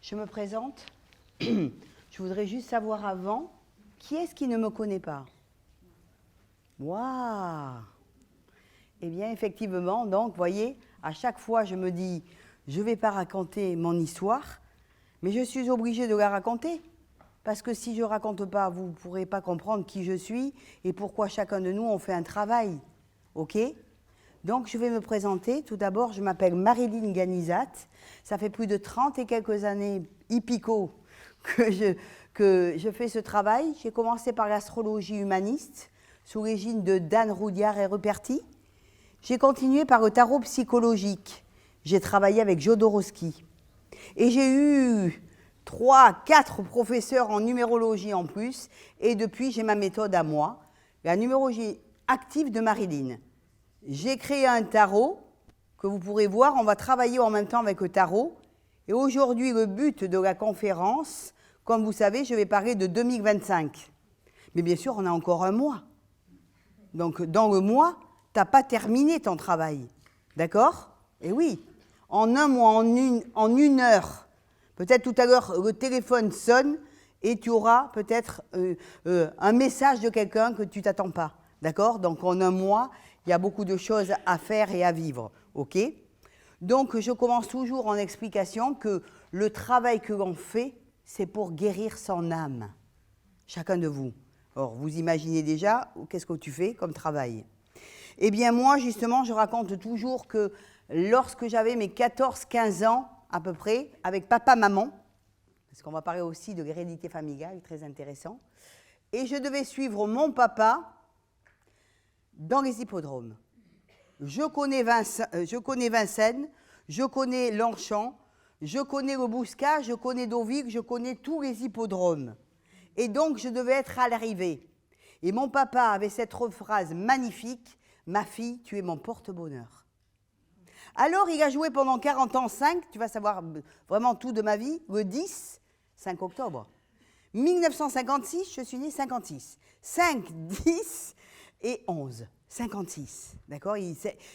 Je me présente. Je voudrais juste savoir avant, qui est-ce qui ne me connaît pas? Waouh! Eh bien, effectivement, donc, vous voyez, à chaque fois, je me dis, je ne vais pas raconter mon histoire, mais je suis obligée de la raconter. Parce que si je ne raconte pas, vous ne pourrez pas comprendre qui je suis et pourquoi chacun de nous, on fait un travail. OK? Donc, je vais me présenter. Tout d'abord, je m'appelle Marilyn Ganizat. Ça fait plus de 30 et quelques années, hippico, que je fais ce travail. J'ai commencé par l'astrologie humaniste, sous l'égide de Dan Roudiard et Ruperti. J'ai continué par le tarot psychologique. J'ai travaillé avec Jodorowsky. Et j'ai eu 3, 4 professeurs en numérologie en plus. Et depuis, j'ai ma méthode à moi, la numérologie active de Marilyn. J'ai créé un tarot que vous pourrez voir. On va travailler en même temps avec le tarot. Et aujourd'hui, le but de la conférence, comme vous savez, je vais parler de 2025. Mais bien sûr, on a encore un mois. Donc, dans le mois, tu n'as pas terminé ton travail. D'accord? Et oui, en un mois, en une heure, peut-être tout à l'heure, le téléphone sonne et tu auras peut-être un message de quelqu'un que tu ne t'attends pas. D'accord? Donc, en un mois, il y a beaucoup de choses à faire et à vivre. OK? Donc, je commence toujours en explication que le travail que l'on fait, c'est pour guérir son âme. Chacun de vous. Or, vous imaginez déjà, qu'est-ce que tu fais comme travail? Eh bien, moi, justement, je raconte toujours que lorsque j'avais mes 14-15 ans, à peu près, avec papa-maman, parce qu'on va parler aussi de l'hérédité familiale, très intéressant, et je devais suivre mon papa dans les hippodromes. Je connais Vincennes, je connais Longchamp, je connais le Bouscat, je connais Deauville, je connais tous les hippodromes. Et donc, je devais être à l'arrivée. Et mon papa avait cette phrase magnifique, « Ma fille, tu es mon porte-bonheur ». Alors, il a joué pendant 40 ans, 5, tu vas savoir vraiment tout de ma vie, le 5 octobre. 1956, je suis née 56. 5, 10 et 11. 56, d'accord?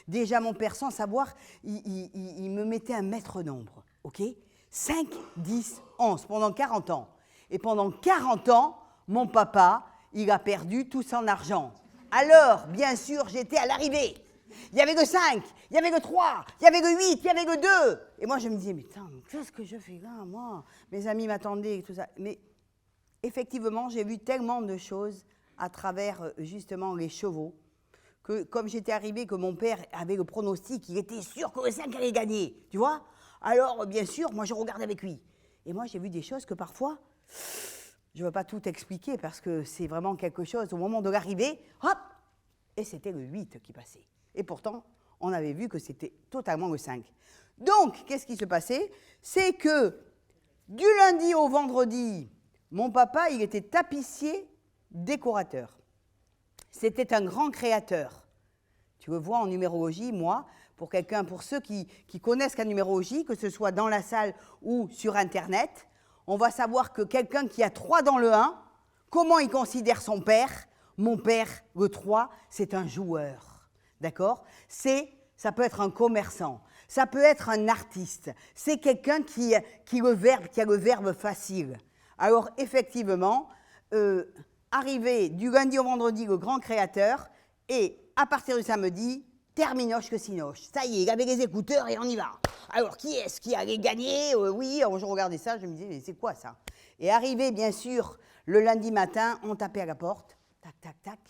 Déjà, mon père, sans savoir, il me mettait un maître nombre, ok? 5, 10, 11, pendant 40 ans. Et pendant 40 ans, mon papa, il a perdu tout son argent. Alors, bien sûr, j'étais à l'arrivée. Il y avait que 5, il y avait que 3, il y avait que 8, il y avait que 2. Et moi, je me disais, mais putain, qu'est-ce que je fais là, moi? Mes amis m'attendaient et tout ça. Mais effectivement, j'ai vu tellement de choses à travers, justement, les chevaux, que comme j'étais arrivée, que mon père avait le pronostic, il était sûr que le 5 allait gagner, tu vois? Alors, bien sûr, moi, je regardais avec lui. Et moi, j'ai vu des choses que parfois, je ne veux pas tout expliquer parce que c'est vraiment quelque chose, au moment de l'arrivée, hop, et c'était le 8 qui passait. Et pourtant, on avait vu que c'était totalement le 5. Donc, qu'est-ce qui se passait? C'est que du lundi au vendredi, mon papa, il était tapissier, décorateur. C'était un grand créateur. Tu le vois en numérologie, moi, pour ceux qui connaissent la numérologie, que ce soit dans la salle ou sur Internet, on va savoir que quelqu'un qui a 3 dans le 1, comment il considère son père? Mon père, le 3, c'est un joueur. D'accord? Ça peut être un commerçant, ça peut être un artiste, c'est quelqu'un qui a le verbe facile. Alors, effectivement, arrivé du lundi au vendredi, le grand créateur, et à partir du samedi, terminoche que sinoche. Ça y est, il avait les écouteurs et on y va. Alors, qui est-ce qui allait gagner? Oui, je regardais ça, je me disais, mais c'est quoi ça? Et arrivé, bien sûr, le lundi matin, on tapait à la porte, tac, tac, tac,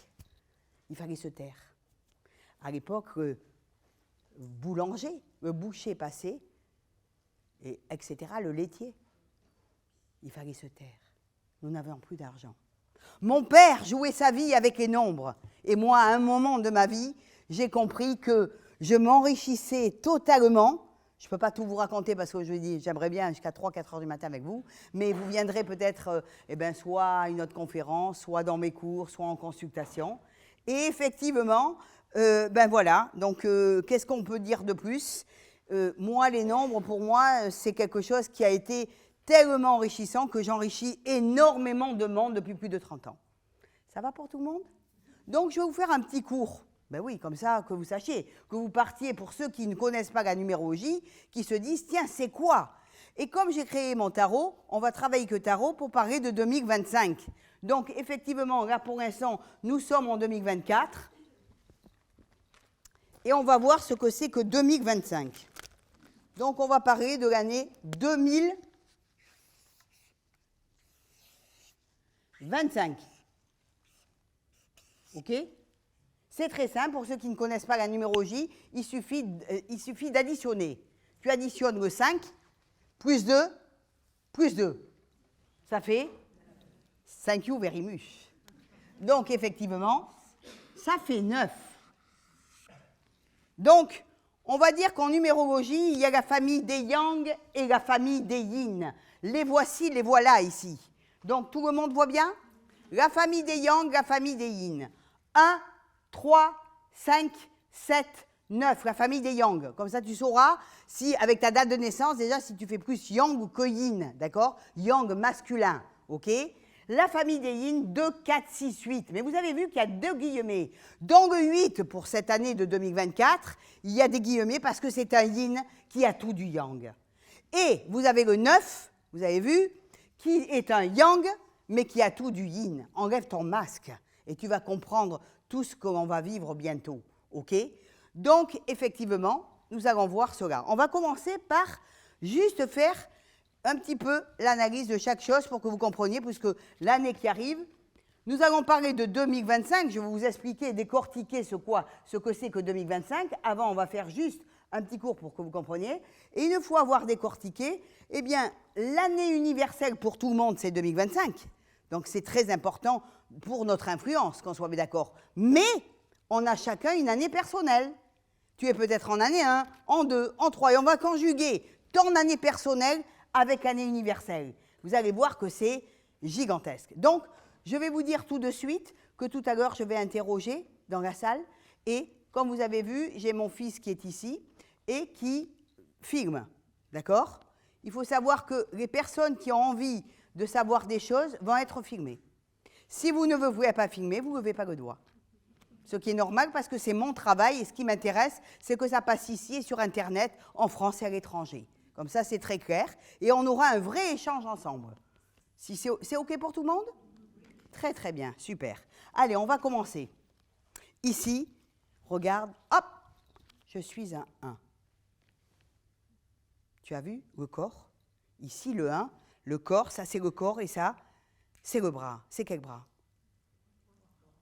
il fallait se taire. À l'époque, le boulanger, le boucher passait, et etc., le laitier. Il fallait se taire. Nous n'avions plus d'argent. Mon père jouait sa vie avec les nombres. Et moi, à un moment de ma vie, j'ai compris que je m'enrichissais totalement. Je ne peux pas tout vous raconter parce que je dis, j'aimerais bien jusqu'à 3-4 heures du matin avec vous, mais vous viendrez peut-être soit à une autre conférence, soit dans mes cours, soit en consultation. Et effectivement, voilà, donc qu'est-ce qu'on peut dire de plus? Moi, les nombres, pour moi, c'est quelque chose qui a été tellement enrichissant que j'enrichis énormément de monde depuis plus de 30 ans. Ça va pour tout le monde? Donc, je vais vous faire un petit cours. Ben oui, comme ça, que vous sachiez, que vous partiez, pour ceux qui ne connaissent pas la numérologie, qui se disent, tiens, c'est quoi? Et comme j'ai créé mon tarot, on va travailler que tarot pour parler de 2025. Donc, effectivement, là, pour l'instant, nous sommes en 2024. Et on va voir ce que c'est que 2025. Donc, on va parler de l'année 2025. OK? C'est très simple. Pour ceux qui ne connaissent pas la numérologie, il suffit d'additionner. Tu additionnes le 5, plus 2, plus 2. Ça fait 5 you very much. Donc, effectivement, ça fait 9. Donc, on va dire qu'en numérologie, il y a la famille des yang et la famille des yin. Les voici, les voilà ici. Donc, tout le monde voit bien? La famille des yang, la famille des yin. 1, 3, 5, 7, 9, la famille des yang. Comme ça, tu sauras si, avec ta date de naissance, déjà, si tu fais plus yang ou que yin, d'accord? Yang masculin, ok? La famille des yin, 2, 4, 6, 8. Mais vous avez vu qu'il y a 2 guillemets. Dans le 8, pour cette année de 2024, il y a des guillemets parce que c'est un yin qui a tout du yang. Et vous avez le 9, vous avez vu, qui est un yang, mais qui a tout du yin. Enlève ton masque et tu vas comprendre tout ce que l'on va vivre bientôt. OK? Donc, effectivement, nous allons voir cela. On va commencer par juste faire un petit peu l'analyse de chaque chose pour que vous compreniez, puisque l'année qui arrive, nous allons parler de 2025. Je vais vous expliquer et décortiquer ce que c'est que 2025. Avant, on va faire juste un petit cours pour que vous compreniez. Et une fois avoir décortiqué, eh bien, l'année universelle pour tout le monde, c'est 2025. Donc, c'est très important pour notre influence, qu'on soit bien d'accord. Mais on a chacun une année personnelle. Tu es peut-être en année 1, en 2, en 3, et on va conjuguer ton année personnelle avec l'année universelle. Vous allez voir que c'est gigantesque. Donc, je vais vous dire tout de suite que tout à l'heure, je vais interroger dans la salle. Et comme vous avez vu, j'ai mon fils qui est ici et qui filme. D'accord? Il faut savoir que les personnes qui ont envie de savoir des choses vont être filmées. Si vous ne voulez pas filmer, vous ne levez pas le doigt. Ce qui est normal parce que c'est mon travail et ce qui m'intéresse, c'est que ça passe ici et sur Internet, en France et à l'étranger. Comme ça, c'est très clair. Et on aura un vrai échange ensemble. Si c'est OK pour tout le monde? Très, très bien. Super. Allez, on va commencer. Ici, regarde. Hop, je suis un 1. Tu as vu le corps? Ici, le 1. Le corps, ça, c'est le corps et ça, c'est le bras. C'est quel bras?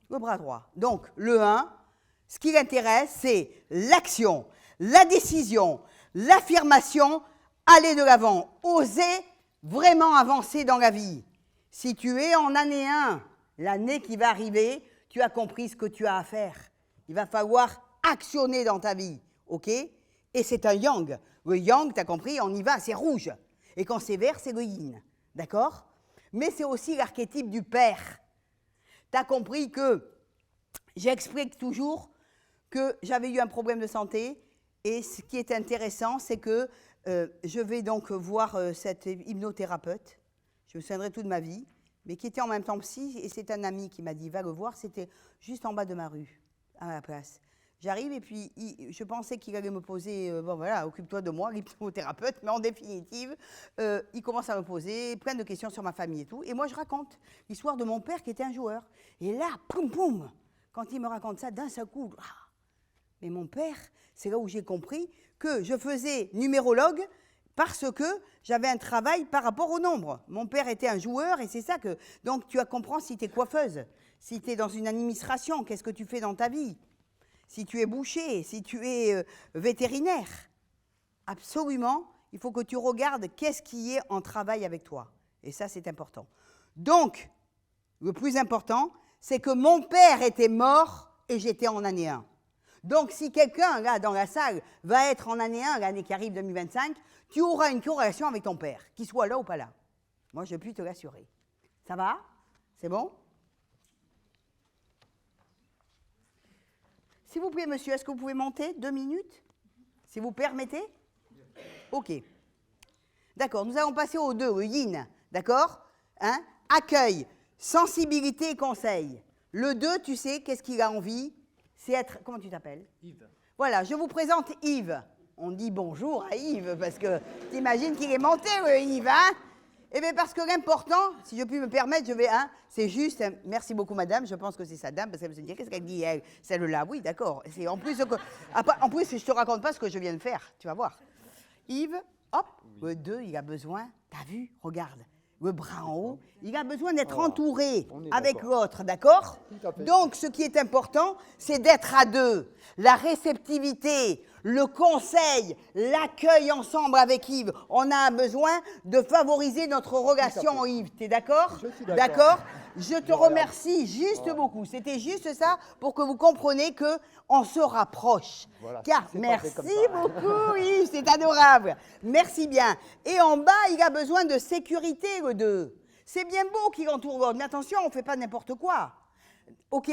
Le bras droit. Donc, le 1, ce qui l'intéresse, c'est l'action, la décision, l'affirmation, aller de l'avant, oser vraiment avancer dans la vie. Si tu es en année 1, l'année qui va arriver, tu as compris ce que tu as à faire. Il va falloir actionner dans ta vie, OK? Et c'est un yang. Le yang, tu as compris, on y va, c'est rouge. Et quand c'est vert, c'est le yin, d'accord? Mais c'est aussi l'archétype du père. Tu as compris que j'explique toujours que j'avais eu un problème de santé et ce qui est intéressant, c'est que je vais donc voir cette hypnothérapeute, je me souviendrai toute ma vie, mais qui était en même temps psy, et c'est un ami qui m'a dit, va le voir, c'était juste en bas de ma rue, à ma place. J'arrive et puis je pensais qu'il allait me poser, bon voilà, occupe-toi de moi, l'hypnothérapeute, mais en définitive, il commence à me poser plein de questions sur ma famille et tout. Et moi, je raconte l'histoire de mon père qui était un joueur. Et là, poum, poum, quand il me raconte ça, d'un seul coup, mais mon père, c'est là où j'ai compris que je faisais numérologue parce que j'avais un travail par rapport au nombre. Mon père était un joueur et c'est ça que... Donc, tu comprends si tu es coiffeuse, si tu es dans une administration, qu'est-ce que tu fais dans ta vie? Si tu es boucher, si tu es vétérinaire, absolument, il faut que tu regardes qu'est-ce qui est en travail avec toi. Et ça, c'est important. Donc, le plus important, c'est que mon père était mort et j'étais en année 1. Donc, si quelqu'un, là, dans la salle, va être en année 1, l'année qui arrive 2025, tu auras une corrélation avec ton père, qu'il soit là ou pas là. Moi, je puis te l'assurer. Ça va? C'est bon? S'il vous plaît, monsieur, est-ce que vous pouvez monter 2 minutes? Si vous permettez? OK. D'accord, nous allons passer au 2, le yin. D'accord? Hein? Accueil, sensibilité et conseil. Le 2, tu sais, qu'est-ce qu'il a envie? C'est être... Comment tu t'appelles? Yves. Voilà, je vous présente Yves. on dit bonjour à Yves, parce que t'imagines qu'il est monté, Yves, hein? Eh bien, parce que l'important, si je puis me permettre, je vais, hein, c'est juste, merci beaucoup madame, je pense que c'est sa dame, parce qu'elle me dit, qu'est-ce qu'elle dit, elle, celle-là, oui, d'accord. C'est en plus, en plus, je te raconte pas ce que je viens de faire, tu vas voir. Yves, hop, le 2, il a besoin, t'as vu, regarde, le bras en haut, il a besoin d'être entouré avec l'autre, d'accord? Donc, ce qui est important, c'est d'être à deux. La réceptivité, le conseil, l'accueil ensemble avec Yves. On a besoin de favoriser notre relation, Yves. T'es d'accord? Je suis d'accord. Je te remercie juste beaucoup. C'était juste ça pour que vous compreniez qu'on se rapproche. Voilà, Car c'est merci parfait comme ça. beaucoup, Yves, c'est adorable. Merci bien. Et en bas, il a besoin de sécurité, le 2. C'est bien beau qu'il entoure l'autre, mais attention, on ne fait pas n'importe quoi. OK?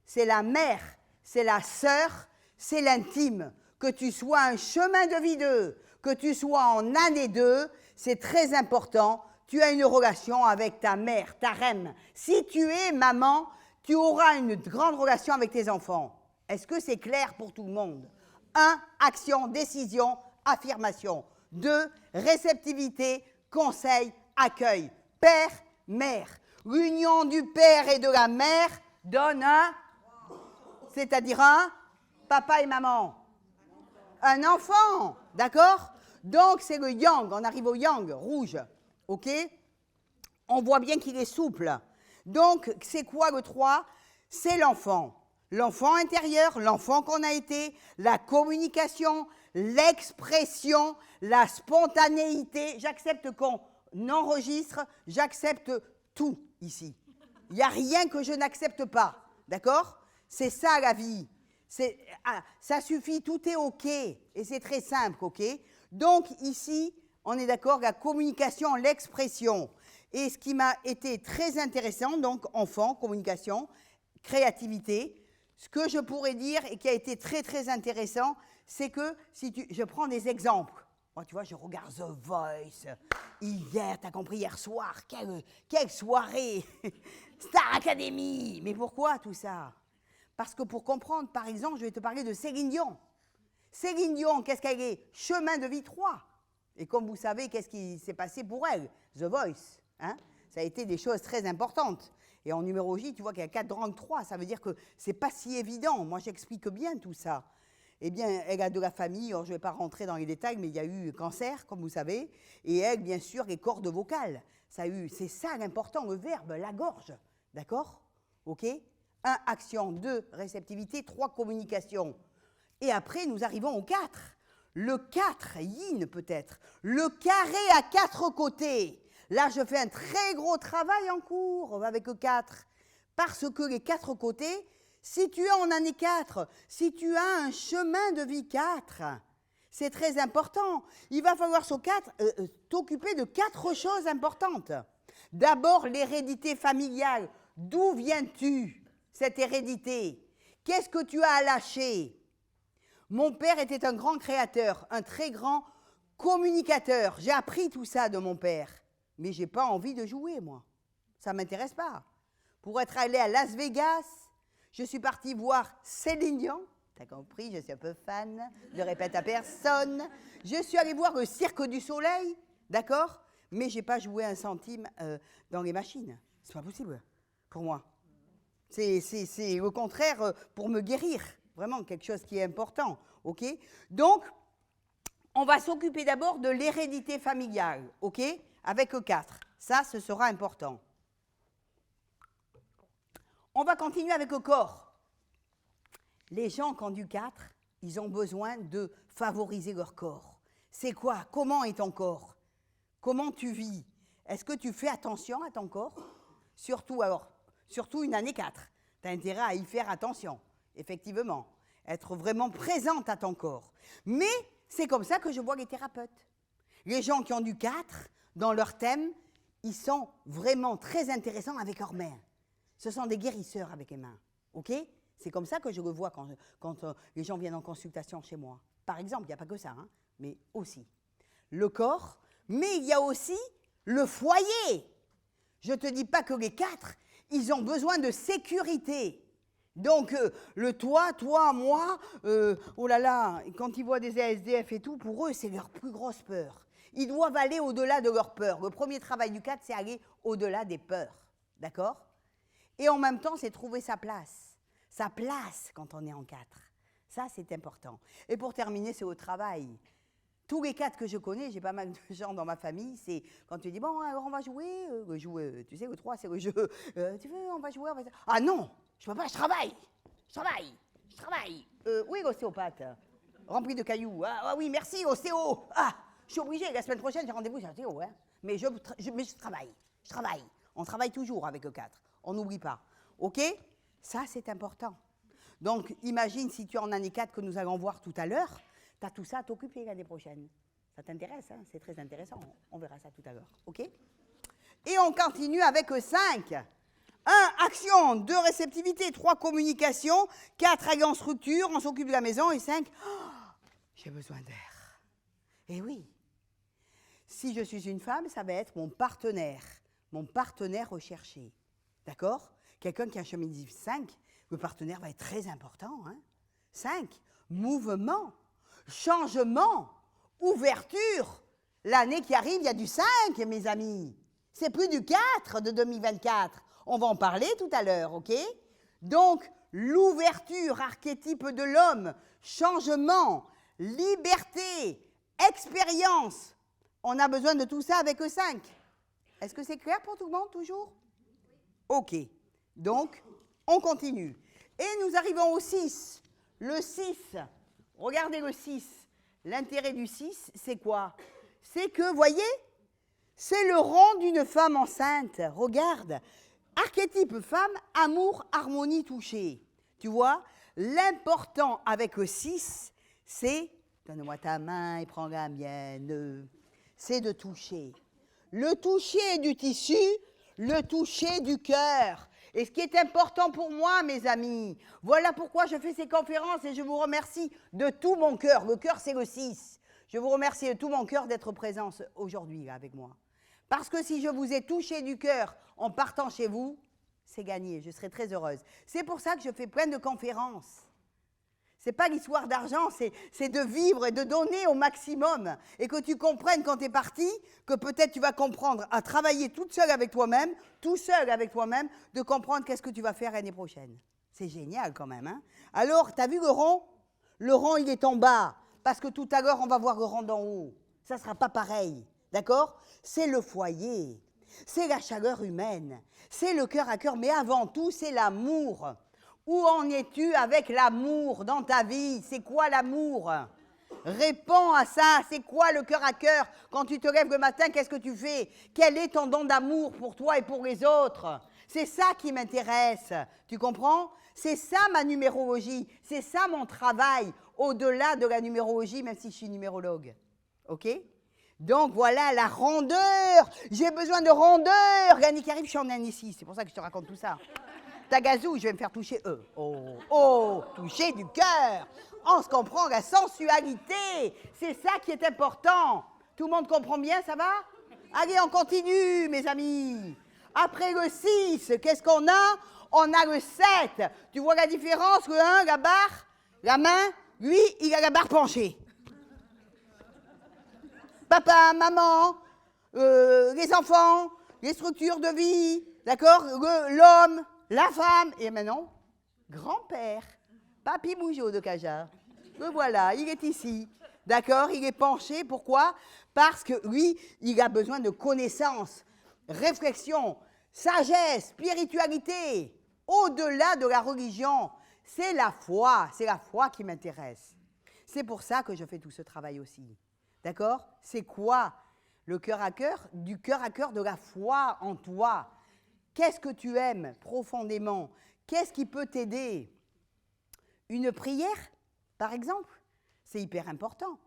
C'est la mère, c'est la sœur, c'est l'intime. Que tu sois un chemin de vie 2, que tu sois en année 2, c'est très important. Tu as une relation avec ta mère, ta reine. Si tu es maman, tu auras une grande relation avec tes enfants. Est-ce que c'est clair pour tout le monde? 1, action, décision, affirmation. 2, réceptivité, conseil, accueil. Père, mère. L'union du père et de la mère donne un, c'est-à-dire un papa et maman. Un enfant, d'accord? Donc, c'est le yang, on arrive au yang, rouge, ok? On voit bien qu'il est souple. Donc, c'est quoi le 3? C'est l'enfant. L'enfant intérieur, l'enfant qu'on a été, la communication, l'expression, la spontanéité. J'accepte qu'on enregistre, j'accepte tout ici. Il n'y a rien que je n'accepte pas, d'accord? C'est ça la vie. Ça suffit, tout est OK, et c'est très simple, OK? Donc ici, on est d'accord, la communication, l'expression. Et ce qui m'a été très intéressant, donc enfant, communication, créativité, ce que je pourrais dire et qui a été très très intéressant, c'est que je prends des exemples. Moi, tu vois, je regarde The Voice. Hier, t'as compris, hier soir, quelle soirée Star Academy. Mais pourquoi tout ça? Parce que pour comprendre, par exemple, je vais te parler de Céline Dion. Céline Dion, qu'est-ce qu'elle est? Chemin de vie 3. Et comme vous savez, qu'est-ce qui s'est passé pour elle? The Voice. Hein? Ça a été des choses très importantes. Et en numérologie, tu vois qu'il y a 4 rangs 3. Ça veut dire que ce n'est pas si évident. Moi, j'explique bien tout ça. Eh bien, elle a de la famille. Alors, je ne vais pas rentrer dans les détails, mais il y a eu cancer, comme vous savez. Et elle, bien sûr, les cordes vocales. C'est ça l'important, le verbe, la gorge. D'accord? OK? 1, action. 2, réceptivité. 3, communication. Et après, nous arrivons au 4. Le 4, yin peut-être. Le carré à 4 côtés. Là, je fais un très gros travail en cours avec le 4. Parce que les 4 côtés, si tu es en année 4, si tu as un chemin de vie 4, c'est très important. Il va falloir sur 4 t'occuper de 4 choses importantes. D'abord, l'hérédité familiale. D'où viens-tu, cette hérédité? Qu'est-ce que tu as à lâcher? Mon père était un grand créateur, un très grand communicateur. J'ai appris tout ça de mon père. Mais je n'ai pas envie de jouer, moi. Ça ne m'intéresse pas. Pour être allé à Las Vegas, je suis partie voir Céline Dion. Tu as compris, je suis un peu fan. Je ne répète à personne. Je suis allée voir le Cirque du Soleil, d'accord? Mais je n'ai pas joué un centime dans les machines. Ce n'est pas possible pour moi. C'est au contraire pour me guérir. Vraiment quelque chose qui est important, ok? Donc, on va s'occuper d'abord de l'hérédité familiale, ok? Avec le 4. Ça, ce sera important. On va continuer avec le corps. Les gens qui ont du 4, ils ont besoin de favoriser leur corps. C'est quoi? Comment est ton corps? Comment tu vis? Est-ce que tu fais attention à ton corps? Surtout une année 4. Tu as intérêt à y faire attention. Effectivement, être vraiment présente à ton corps. Mais c'est comme ça que je vois les thérapeutes. Les gens qui ont du 4, dans leur thème, ils sont vraiment très intéressants avec leurs mains. Ce sont des guérisseurs avec les mains. OK? C'est comme ça que je le vois quand les gens viennent en consultation chez moi. Par exemple, il n'y a pas que ça, hein, mais aussi. Le corps, mais il y a aussi le foyer. Je ne te dis pas que les 4, ils ont besoin de sécurité. Donc, le toi, moi, oh là là, quand ils voient des ASDF et tout, pour eux, c'est leur plus grosse peur. Ils doivent aller au-delà de leur peur. Le premier travail du 4, c'est aller au-delà des peurs. D'accord? Et en même temps, c'est trouver sa place. Sa place quand on est en 4. Ça, c'est important. Et pour terminer, c'est au travail. Tous les 4 que je connais, j'ai pas mal de gens dans ma famille, c'est quand tu dis, bon, alors on va jouer, tu sais, le 3, c'est le jeu, tu veux, on va jouer, Ah non, je peux pas, je travaille. Oui, l'ostéopathe, rempli de cailloux. Ah oui, merci, ostéo. Ah, je suis obligée, la semaine prochaine, j'ai rendez-vous chez ostéo, hein. Mais je travaille. On travaille toujours avec le 4. On n'oublie pas. OK? Ça, c'est important. Donc, imagine si tu en as les 4 que nous allons voir tout à l'heure, tu as tout ça à t'occuper l'année prochaine. Ça t'intéresse, hein? C'est très intéressant. On verra ça tout à l'heure. OK? Et on continue avec le 5. 1. Action. 2. Réceptivité. 3. Communication. 4. Aller en structure. On s'occupe de la maison. Et 5. J'ai besoin d'air. Eh oui. Si je suis une femme, ça va être mon partenaire recherché. D'accord? Quelqu'un qui a un chemin 5, le partenaire va être très important. Hein? 5. Mouvement, changement, ouverture. L'année qui arrive, il y a du 5, mes amis. C'est plus du 4 de 2024. On va en parler tout à l'heure, OK? Donc, l'ouverture, archétype de l'homme, changement, liberté, expérience. On a besoin de tout ça avec le 5. Est-ce que c'est clair pour tout le monde, toujours? OK. Donc, on continue. Et nous arrivons au 6. Le 6, regardez le 6. L'intérêt du 6, c'est quoi? C'est que, voyez, c'est le rang d'une femme enceinte. Regarde, archétype femme, amour, harmonie, toucher. Tu vois, l'important avec le 6, c'est, donne-moi ta main et prends la mienne, c'est de toucher. Le toucher du tissu, le toucher du cœur. Et ce qui est important pour moi, mes amis, voilà pourquoi je fais ces conférences et je vous remercie de tout mon cœur. Le cœur, c'est le 6. Je vous remercie de tout mon cœur d'être présent aujourd'hui avec moi. Parce que si je vous ai touché du cœur en partant chez vous, c'est gagné, je serai très heureuse. C'est pour ça que je fais plein de conférences. Ce n'est pas l'histoire d'argent, c'est de vivre et de donner au maximum. Et que tu comprennes quand tu es parti, que peut-être tu vas comprendre à travailler toute seule avec toi-même, tout seul avec toi-même, de comprendre qu'est-ce que tu vas faire l'année prochaine. C'est génial quand même. Hein? Alors, tu as vu le rond? Le rond, il est en bas. Parce que tout à l'heure, on va voir le rond d'en haut. Ça ne sera pas pareil. D'accord? C'est le foyer. C'est la chaleur humaine. C'est le cœur à cœur. Mais avant tout, c'est l'amour. Où en es-tu avec l'amour dans ta vie? C'est quoi l'amour? Réponds à ça. C'est quoi le cœur à cœur? Quand tu te lèves le matin, qu'est-ce que tu fais? Quel est ton don d'amour pour toi et pour les autres? C'est ça qui m'intéresse. Tu comprends? C'est ça ma numérologie. C'est ça mon travail, au-delà de la numérologie, même si je suis numérologue. OK? Donc voilà la rondeur. J'ai besoin de rondeur. L'année qui arrive, je suis en année 6. C'est pour ça que je te raconte tout ça. Ta gazou, je vais me faire toucher eux. Oh, toucher du cœur. On se comprend, la sensualité. C'est ça qui est important. Tout le monde comprend bien, ça va? Allez, on continue, mes amis. Après le 6, qu'est-ce qu'on a? On a le 7. Tu vois la différence? Le 1, la barre, la main. Lui, il a la barre penchée. Papa, maman, les enfants, les structures de vie, d'accord? L'homme, la femme, et maintenant, grand-père, Papy Mougeot de Cajar. Le voilà, il est ici, d'accord? Il est penché, pourquoi? Parce que lui, il a besoin de connaissances, réflexion, sagesse, spiritualité, au-delà de la religion. C'est la foi qui m'intéresse. C'est pour ça que je fais tout ce travail aussi. D'accord? C'est quoi le cœur à cœur? Du cœur à cœur de la foi en toi. Qu'est-ce que tu aimes profondément? Qu'est-ce qui peut t'aider? Une prière, par exemple? C'est hyper important.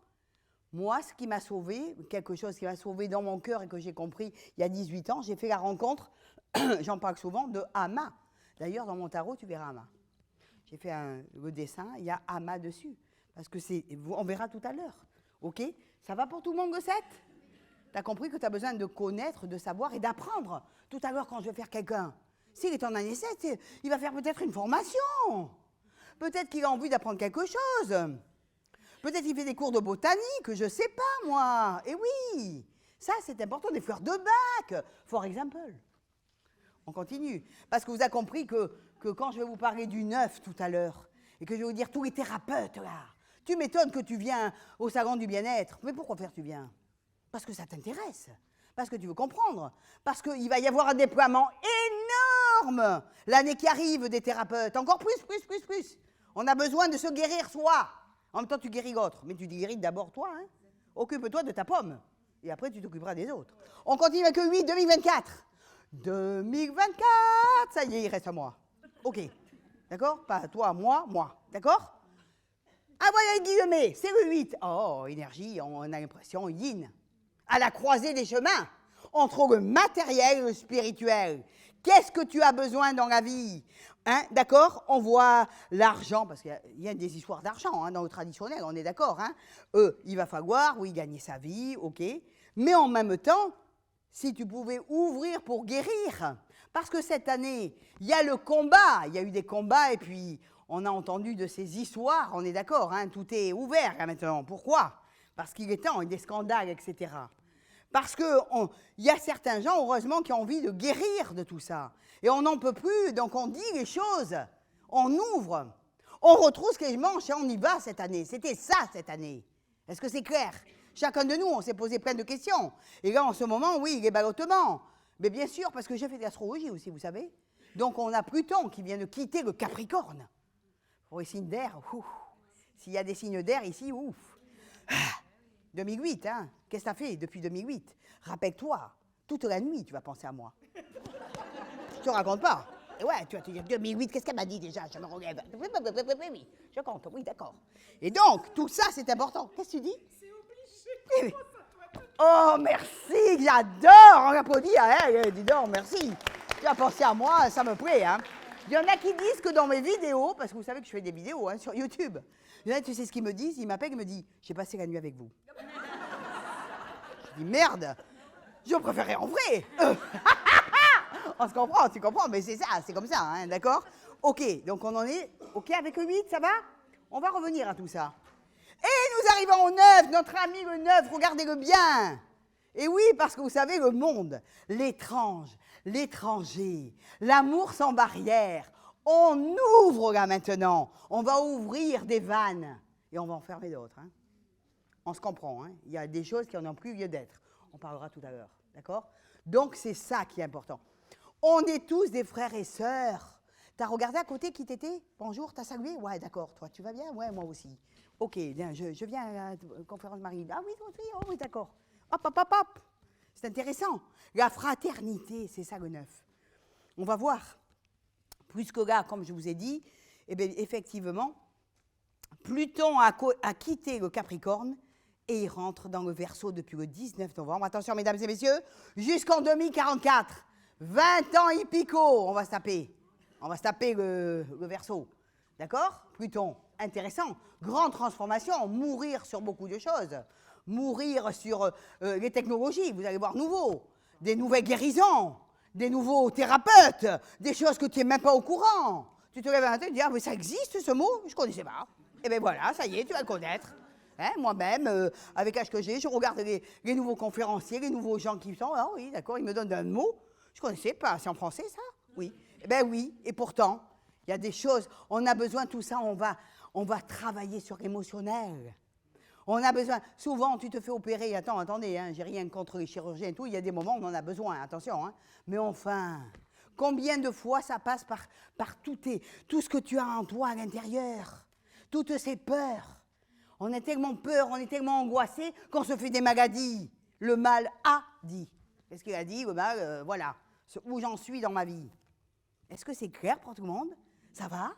Moi, ce qui m'a sauvé, quelque chose qui m'a sauvé dans mon cœur et que j'ai compris il y a 18 ans, j'ai fait la rencontre, j'en parle souvent, de Ama. D'ailleurs, dans mon tarot, tu verras Ama. J'ai fait le dessin, il y a Ama dessus. Parce que on verra tout à l'heure. OK? Ça va pour tout le monde, le 7? Tu as compris que tu as besoin de connaître, de savoir et d'apprendre. Tout à l'heure, quand je vais faire quelqu'un, S'il est en année 7, il va faire peut-être une formation. Peut-être qu'il a envie d'apprendre quelque chose. Peut-être qu'il fait des cours de botanique, je ne sais pas, moi. Et oui, ça, c'est important, des fleurs de bac, for example. On continue. Parce que vous avez compris que quand je vais vous parler du 9 tout à l'heure, et que je vais vous dire tous les thérapeutes, là, tu m'étonnes que tu viens au salon du bien-être. Mais pourquoi faire tu viens? Parce que ça t'intéresse. Parce que tu veux comprendre. Parce qu'il va y avoir un déploiement énorme l'année qui arrive des thérapeutes. Encore plus. On a besoin de se guérir soi. En même temps, tu guéris l'autre. Mais tu guéris d'abord toi. Hein. Occupe-toi de ta pomme. Et après, tu t'occuperas des autres. On continue avec le 8, 2024. 2024, ça y est, il reste à moi. OK. D'accord? Pas toi, moi. D'accord? Ah, voilà, guillemets, c'est le 8. Oh, énergie, on a l'impression yin. À la croisée des chemins, entre le matériel et le spirituel. Qu'est-ce que tu as besoin dans la vie? Hein, d'accord? On voit l'argent, parce qu'il y a des histoires d'argent hein, dans le traditionnel, on est d'accord. Hein? Il va falloir, oui, gagner sa vie, OK. Mais en même temps, si tu pouvais ouvrir pour guérir, parce que cette année, il y a le combat, il y a eu des combats, et puis on a entendu de ces histoires, on est d'accord, hein, tout est ouvert là, maintenant. Pourquoi? Parce qu'il est temps, il y a des scandales, etc. Parce qu'il y a certains gens, heureusement, qui ont envie de guérir de tout ça. Et on n'en peut plus, donc on dit les choses, on ouvre, on retrousse les manches et on y va cette année. C'était ça cette année. Est-ce que c'est clair? Chacun de nous, on s'est posé plein de questions. Et là, en ce moment, oui, les ballottements. Mais bien sûr, parce que j'ai fait de l'astrologie aussi, vous savez. Donc on a Pluton qui vient de quitter le Capricorne. Pour les signes d'air, s'il y a des signes d'air ici, ouf. 2008, hein. Qu'est-ce que t'as fait depuis 2008? Rappelle-toi, toute la nuit, tu vas penser à moi. Je te raconte pas. Et ouais, tu vas te dire 2008, qu'est-ce qu'elle m'a dit déjà? Je me relève. Oui, je compte, oui, d'accord. Et donc, tout ça, c'est important. Qu'est-ce que tu dis? C'est obligé. Oh, merci, j'adore. On applaudit à elle, dis donc, merci. Tu as pensé à moi, ça me plaît, hein. Il y en a qui disent que dans mes vidéos, parce que vous savez que je fais des vidéos hein, sur YouTube, il y en a, tu sais ce qu'ils me disent? Ils m'appellent et me disent « J'ai passé la nuit avec vous. » Je dis « Merde, je préférais en vrai. » On se comprend, tu comprends, mais c'est ça, c'est comme ça, hein, d'accord? OK, donc on en est OK avec le 8, ça va? On va revenir à tout ça. Et nous arrivons au 9, notre ami le 9, regardez-le bien. Et oui, parce que vous savez, le monde, l'étrange, l'étranger, l'amour sans barrière, on ouvre là maintenant. On va ouvrir des vannes et on va en fermer d'autres. Hein. On se comprend, hein. Il y a des choses qui n'en ont plus lieu d'être. On parlera tout à l'heure, d'accord? Donc c'est ça qui est important. On est tous des frères et sœurs. T'as regardé à côté qui t'étais? Bonjour, t'as salué? Ouais, d'accord. Toi, tu vas bien? Ouais, moi aussi. OK, bien, je viens à la conférence Marie. Ah oui, toi aussi? Oh oui, d'accord. Hop. C'est intéressant. La fraternité, c'est ça le 9. On va voir. Plus que là, comme je vous ai dit, eh bien, effectivement, Pluton a quitté le Capricorne et il rentre dans le Verseau depuis le 19 novembre. Attention, mesdames et messieurs, jusqu'en 2044. 20 ans hippico, on va se taper. On va se taper le Verseau. D'accord? Pluton, intéressant. Grande transformation, mourir sur beaucoup de choses. Mourir sur les technologies, vous allez voir nouveau. Des nouvelles guérisons, des nouveaux thérapeutes, des choses que tu n'es même pas au courant. Tu te lèves un matin et tu dis « Ah, mais ça existe ce mot? Je ne connaissais pas. » Eh bien voilà, ça y est, tu vas le connaître. Hein, moi-même, avec l'âge que j'ai, je regarde les nouveaux conférenciers, les nouveaux gens qui sont. Ah oui, d'accord, ils me donnent un mot. Je ne connaissais pas. C'est en français, ça? Oui. Eh bien oui, et pourtant, il y a des choses, on a besoin de tout ça, on va travailler sur l'émotionnel. On a besoin, souvent tu te fais opérer, attendez, hein, j'ai rien contre les chirurgiens et tout, il y a des moments où on en a besoin, attention, hein, mais enfin, combien de fois ça passe par tout ce que tu as en toi à l'intérieur, toutes ces peurs. On est tellement peur, on est tellement angoissé qu'on se fait des maladies. Le mal a dit. Qu'est-ce qu'il a dit? Le mal, voilà, où j'en suis dans ma vie. Est-ce que c'est clair pour tout le monde? Ça va?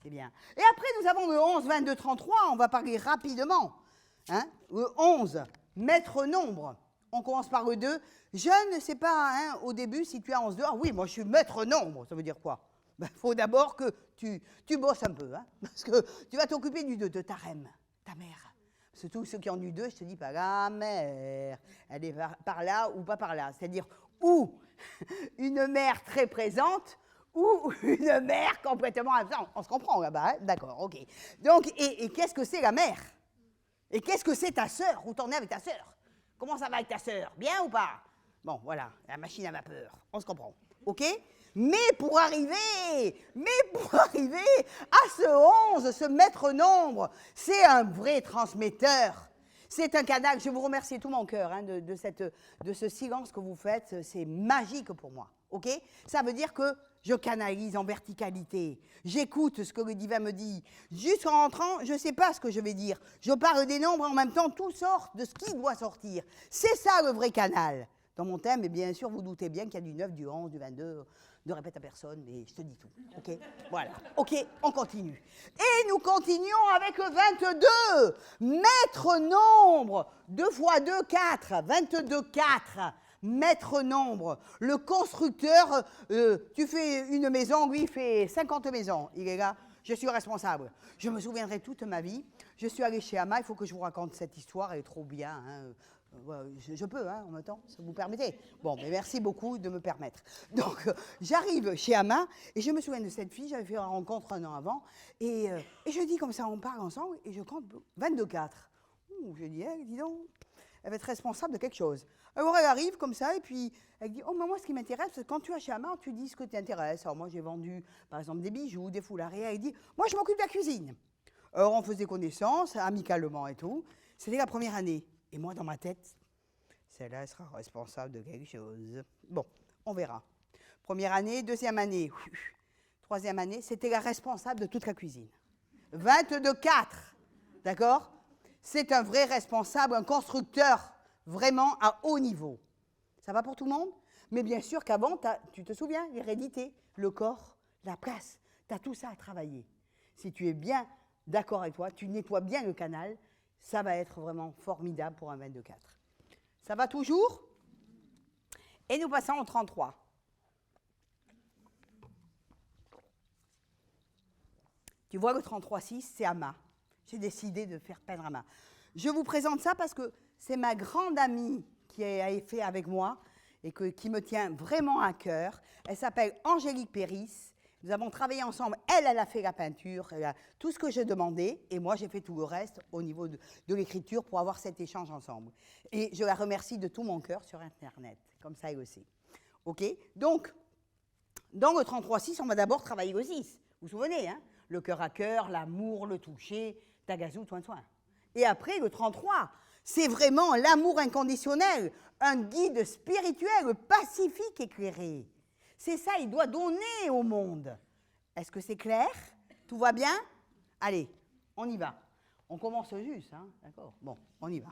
C'est bien. Et après, nous avons le 11, 22, 33. On va parler rapidement. Hein? Le 11, maître nombre. On commence par le 2. Je ne sais pas hein, au début si tu as 11 2. Ah oui, moi je suis maître nombre. Ça veut dire quoi? Il faut d'abord que tu bosses un peu. Hein, parce que tu vas t'occuper du 2, de ta reine, ta mère. Surtout ceux qui ont eu 2, je te dis pas la mère. Elle est par là ou pas par là. C'est-à-dire ou une mère très présente, ou une mère complètement absente. On se comprend là-bas, hein? D'accord, ok. Donc, et qu'est-ce que c'est la mère? Et qu'est-ce que c'est ta sœur? Où t'en es avec ta sœur? Comment ça va avec ta sœur? Bien ou pas? Bon, voilà, la machine à vapeur, on se comprend, ok? Mais pour arriver à ce 11, ce maître nombre, c'est un vrai transmetteur. C'est un canal, je vous remercie de tout mon cœur hein, de ce silence que vous faites, c'est magique pour moi, ok? Ça veut dire que je canalise en verticalité, j'écoute ce que le divin me dit. Jusqu'en rentrant, je ne sais pas ce que je vais dire. Je parle des nombres en même temps, tout sort de ce qui doit sortir. C'est ça le vrai canal. Dans mon thème, et bien sûr, vous doutez bien qu'il y a du 9, du 11, du 22, ne répète à personne, mais je te dis tout, ok? Voilà, ok, on continue. Et nous continuons avec le 22, maître nombre, 2 fois 2, 4, 22, 4, maître nombre. Le constructeur, tu fais une maison, lui, il fait 50 maisons, il est là. Je suis responsable. Je me souviendrai toute ma vie. Je suis allée chez Ama, il faut que je vous raconte cette histoire, elle est trop bien. Hein. Je peux, hein, en même temps, ça vous permettez. Bon, mais merci beaucoup de me permettre. Donc, j'arrive chez Ama, et je me souviens de cette fille, j'avais fait une rencontre 1 an avant, et je dis comme ça, on parle ensemble, et je compte 22-4. Je dis, dis donc, elle va être responsable de quelque chose. Alors, elle arrive comme ça, et puis, elle dit, oh, mais moi, ce qui m'intéresse, c'est quand tu vas chez Ama, tu dis ce que t'intéresse. Alors, moi, j'ai vendu, par exemple, des bijoux, des foulards, et elle dit, moi, je m'occupe de la cuisine. Alors, on faisait connaissance, amicalement et tout. C'était la première année. Et moi, dans ma tête, celle-là sera responsable de quelque chose. Bon, on verra. Première année, deuxième année, troisième année, c'était la responsable de toute la cuisine. 22-4, d'accord? C'est un vrai responsable, un constructeur vraiment à haut niveau. Ça va pour tout le monde? Mais bien sûr qu'avant, tu te souviens, l'hérédité, le corps, la place, tu as tout ça à travailler. Si tu es bien d'accord avec toi, tu nettoies bien le canal, ça va être vraiment formidable pour un 22-4. Ça va toujours? Et nous passons au 33. Tu vois, le 33-6, c'est Ama. J'ai décidé de faire peindre Ama. Je vous présente ça parce que c'est ma grande amie qui a fait avec moi et qui me tient vraiment à cœur. Elle s'appelle Angélique Péris. Nous avons travaillé ensemble. Elle a fait la peinture, elle a tout ce que j'ai demandé, et moi, j'ai fait tout le reste au niveau de l'écriture pour avoir cet échange ensemble. Et je la remercie de tout mon cœur sur Internet, comme ça, elle aussi. OK? Donc, dans le 33-6, on va d'abord travailler le 6. Vous vous souvenez, hein? Le cœur à cœur, l'amour, le toucher, tagazou, soin. Et après, le 33, c'est vraiment l'amour inconditionnel, un guide spirituel, pacifique, éclairé. C'est ça, il doit donner au monde. Est-ce que c'est clair? Tout va bien? Allez, on y va. On commence juste, hein? D'accord? Bon, on y va.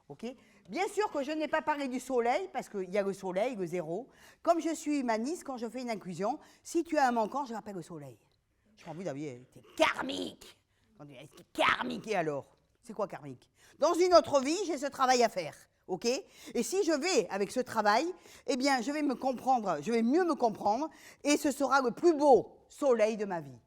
OK? Bien sûr que je n'ai pas parlé du soleil, parce qu'il y a le soleil, le 0. Comme je suis humaniste, quand je fais une inclusion, si tu as un manquant, je l'appelle le soleil. Je n'ai pas envie d'avoir, c'est karmique. Karmique, et alors? C'est quoi karmique? Dans une autre vie, j'ai ce travail à faire. OK? Et si je vais avec ce travail, eh bien, je vais me comprendre, je vais mieux me comprendre, et ce sera le plus beau soleil de ma vie.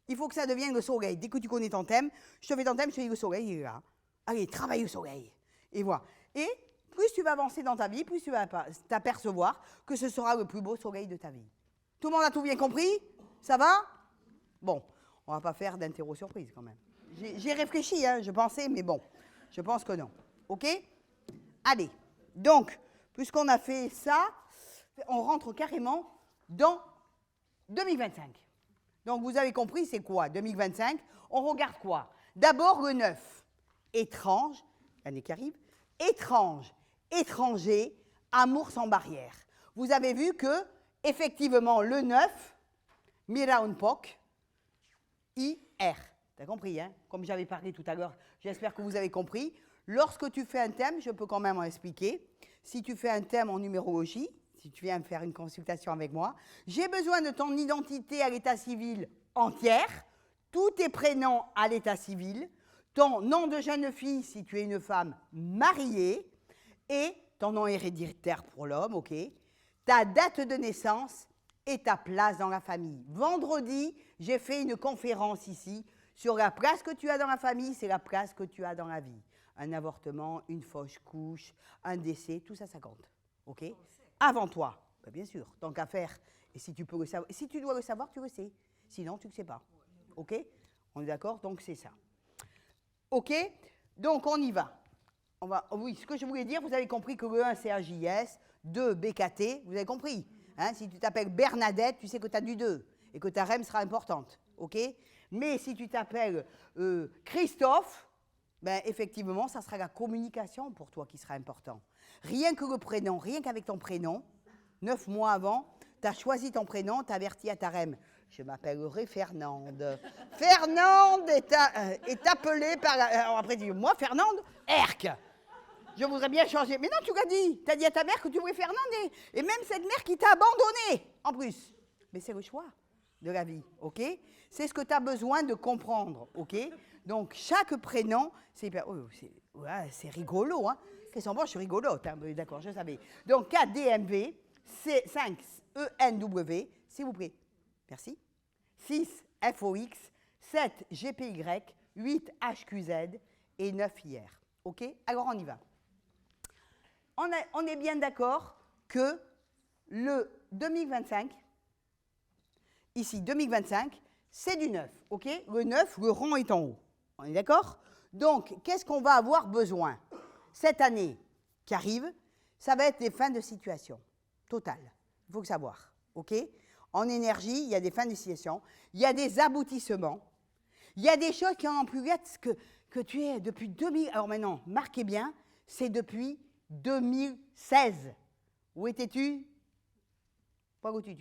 Il faut que ça devienne le soleil. Dès que tu connais ton thème, je te fais ton thème, je te dis le soleil, il est là. Allez, travaille le soleil. Et voilà. Et plus tu vas avancer dans ta vie, plus tu vas t'apercevoir que ce sera le plus beau soleil de ta vie. Tout le monde a tout bien compris? Ça va? Bon, on ne va pas faire d'interro surprise quand même. J'ai réfléchi, hein, je pensais, mais bon, je pense que non. OK? Allez, donc, puisqu'on a fait ça, on rentre carrément dans 2025. Donc, vous avez compris, c'est quoi 2025? On regarde quoi? D'abord, le 9. Étrange, l'année qui arrive. Étrange, étranger, amour sans barrière. Vous avez vu que, effectivement, le 9, Miraunpok, I-R. T'as compris, hein? Comme j'avais parlé tout à l'heure, j'espère que vous avez compris. Lorsque tu fais un thème, je peux quand même en expliquer. Si tu fais un thème en numérologie, si tu viens me faire une consultation avec moi, j'ai besoin de ton identité à l'état civil entière, tous tes prénoms à l'état civil, ton nom de jeune fille si tu es une femme mariée, et ton nom héréditaire pour l'homme, OK? Ta date de naissance et ta place dans la famille. Vendredi, j'ai fait une conférence ici sur la place que tu as dans la famille, c'est la place que tu as dans la vie. Un avortement, une fausse couche, un décès, tout ça, ça compte. OK? avant toi. Ben, bien sûr, tant qu'à faire. Et si tu peux le savoir, si tu dois le savoir, tu le sais. Sinon, tu ne le sais pas. OK? On est d'accord? Donc, c'est ça. OK? Donc, on y va. Oui, ce que je voulais dire, vous avez compris que le 1, c'est AJS, 2, BKT, vous avez compris. Hein, si tu t'appelles Bernadette, tu sais que tu as du 2 et que ta REM sera importante. OK? Mais si tu t'appelles Christophe, ben, effectivement, ça sera la communication pour toi qui sera important. Rien que le prénom, rien qu'avec ton prénom, 9 mois avant, tu as choisi ton prénom, tu as averti à ta REM. Je m'appellerai Fernande. Fernande est appelée par... Alors après, tu dis, moi, Fernande, Herc. Je voudrais bien changer. Mais non, tu l'as dit. Tu as dit à ta mère que tu voulais Fernande. Et même cette mère qui t'a abandonné, en plus. Mais c'est le choix de la vie, OK? C'est ce que tu as besoin de comprendre, OK? Donc, chaque prénom, c'est hyper... Oh, c'est rigolo, hein? Qu'est-ce qu'on je suis rigolote, hein? D'accord, je savais. Donc, 4 DMV, 5 ENW, s'il vous plaît. Merci. 6 FOX, 7 GPY, 8 HQZ et 9 IR. OK? Alors, on y va. On est bien d'accord que le 2025, ici 2025, c'est du 9. OK? Le 9, le rond est en haut. On est d'accord? Donc, qu'est-ce qu'on va avoir besoin? Cette année qui arrive, ça va être des fins de situation totales. Il faut le savoir. OK? En énergie, il y a des fins de situation, il y a des aboutissements, il y a des choses qui en plus vite que tu es depuis 2000. Alors maintenant, marquez bien, c'est depuis 2016. Où étais-tu? Pas où tu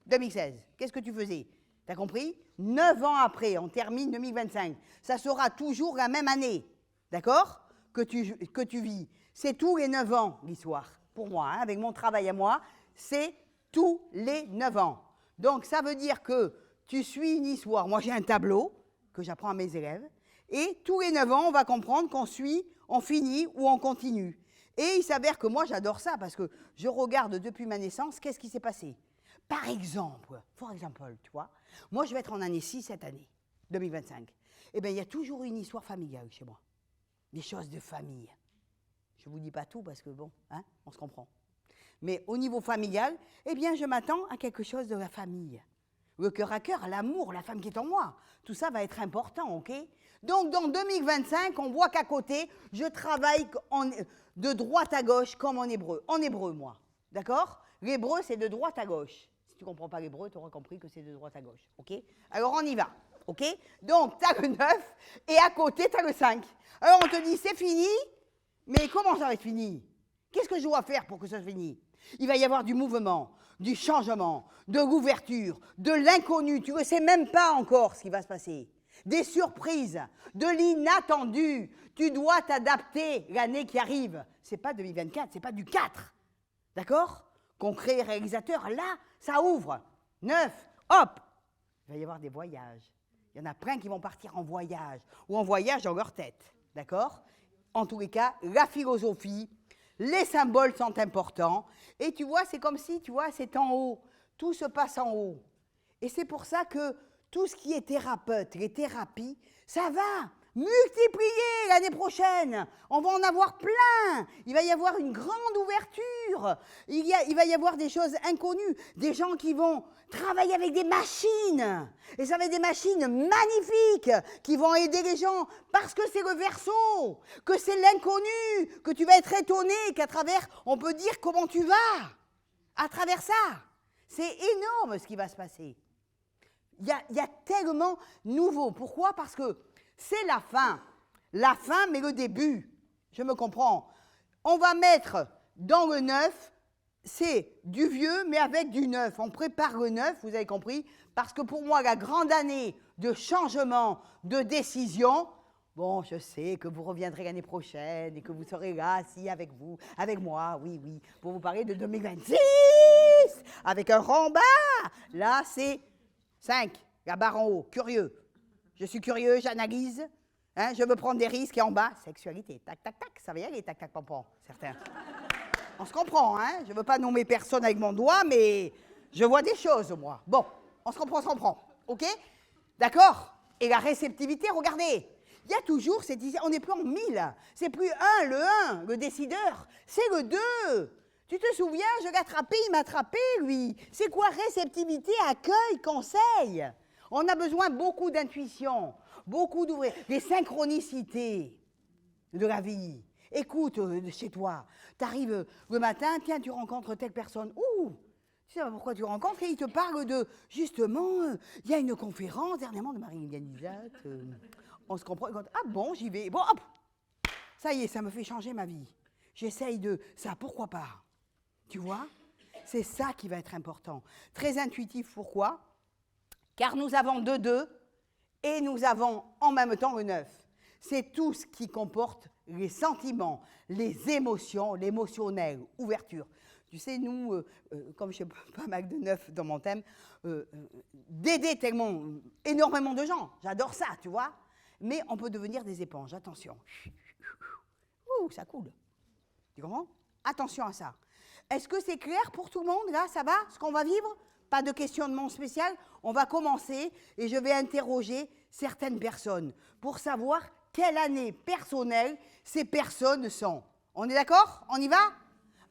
2016. Qu'est-ce que tu faisais? T'as compris? 9 ans après, on termine 2025. Ça sera toujours la même année, d'accord? Que tu vis. C'est tous les 9 ans, l'histoire. Pour moi, hein, avec mon travail à moi, c'est tous les 9 ans. Donc, ça veut dire que tu suis une histoire. Moi, j'ai un tableau que j'apprends à mes élèves. Et tous les 9 ans, on va comprendre qu'on suit, on finit ou on continue. Et il s'avère que moi, j'adore ça parce que je regarde depuis ma naissance, qu'est-ce qui s'est passé? Par exemple, tu vois, moi, je vais être en année 6 cette année, 2025. Eh bien, il y a toujours une histoire familiale chez moi. Des choses de famille. Je ne vous dis pas tout parce que, bon, hein, on se comprend. Mais au niveau familial, eh bien, je m'attends à quelque chose de la famille. Le cœur à cœur, l'amour, la femme qui est en moi. Tout ça va être important, OK? Donc, dans 2025, on voit qu'à côté, je travaille de droite à gauche comme en hébreu. En hébreu, moi. D'accord? L'hébreu, c'est de droite à gauche. Si tu ne comprends pas l'hébreu, tu auras compris que c'est de droite à gauche. OK? Alors, on y va. OK? Donc, tu as le 9 et à côté, tu as le 5. Alors, on te dit, c'est fini. Mais comment ça va être fini? Qu'est-ce que je dois faire pour que ça se finisse? Il va y avoir du mouvement, du changement, de l'ouverture, de l'inconnu. Tu ne sais même pas encore ce qui va se passer. Des surprises, de l'inattendu. Tu dois t'adapter l'année qui arrive. Ce n'est pas 2024, ce n'est pas du 4. D'accord? Concret, réalisateur, là, ça ouvre. 9, hop, il va y avoir des voyages. Il y en a plein qui vont partir en voyage ou en voyage dans leur tête. D'accord? En tous les cas, la philosophie, les symboles sont importants. Et tu vois, c'est comme si, tu vois, c'est en haut. Tout se passe en haut. Et c'est pour ça que tout ce qui est thérapeute, les thérapies, ça va multiplier l'année prochaine. On va en avoir plein. Il va y avoir une grande ouverture. Il va y avoir des choses inconnues. Des gens qui vont travailler avec des machines. Et ça va être des machines magnifiques qui vont aider les gens parce que c'est le verso, que c'est l'inconnu, que tu vas être étonné, qu'à travers, on peut dire comment tu vas. À travers ça. C'est énorme ce qui va se passer. Il y a tellement nouveau. Pourquoi? Parce que c'est la fin, mais le début. Je me comprends. On va mettre dans le 9, c'est du vieux, mais avec du neuf. On prépare le 9, vous avez compris, parce que pour moi, la grande année de changement, de décision, bon, je sais que vous reviendrez l'année prochaine et que vous serez là, si, avec vous, avec moi, oui, pour vous parler de 2026, avec un rond bas. Là, c'est 5, la barre en haut, curieux. Je suis curieux, j'analyse, hein, je veux prendre des risques et en bas, sexualité, tac, tac, tac, ça va y aller, tac, tac, pompon, certains. On se comprend, hein, je ne veux pas nommer personne avec mon doigt, mais je vois des choses, moi. Bon, on se comprend, ok? D'accord? Et la réceptivité, regardez, il y a toujours cette idée, on n'est plus en 1000, c'est plus le 1, le décideur, c'est le 2. Tu te souviens, je l'ai attrapé, il m'a attrapé, lui. C'est quoi réceptivité, accueil, conseil? On a besoin beaucoup d'intuition, beaucoup d'ouvrir, des synchronicités de la vie. Écoute, chez toi, tu arrives le matin, tiens, tu rencontres telle personne. Ouh, tu sais pas pourquoi tu rencontres, et il te parle de, justement, il y a une conférence dernièrement de Marie-Hélène Isaac, on se comprend, ah bon, j'y vais, bon, hop, ça y est, ça me fait changer ma vie. J'essaye de, ça, pourquoi pas? Tu vois? C'est ça qui va être important. Très intuitif, pourquoi? Car nous avons 2 et nous avons en même temps le 9. C'est tout ce qui comporte les sentiments, les émotions, l'émotionnel, ouverture. Tu sais, nous, comme je sais pas mal de 9 dans mon thème, d'aider tellement, énormément de gens. J'adore ça, tu vois. Mais on peut devenir des éponges, attention. Ouh, ça coule. Tu comprends? Attention à ça. Est-ce que c'est clair pour tout le monde, là? Ça va, ce qu'on va vivre? Pas de questionnement spécial? On va commencer et je vais interroger certaines personnes pour savoir quelle année personnelle ces personnes sont. On est d'accord? On y va?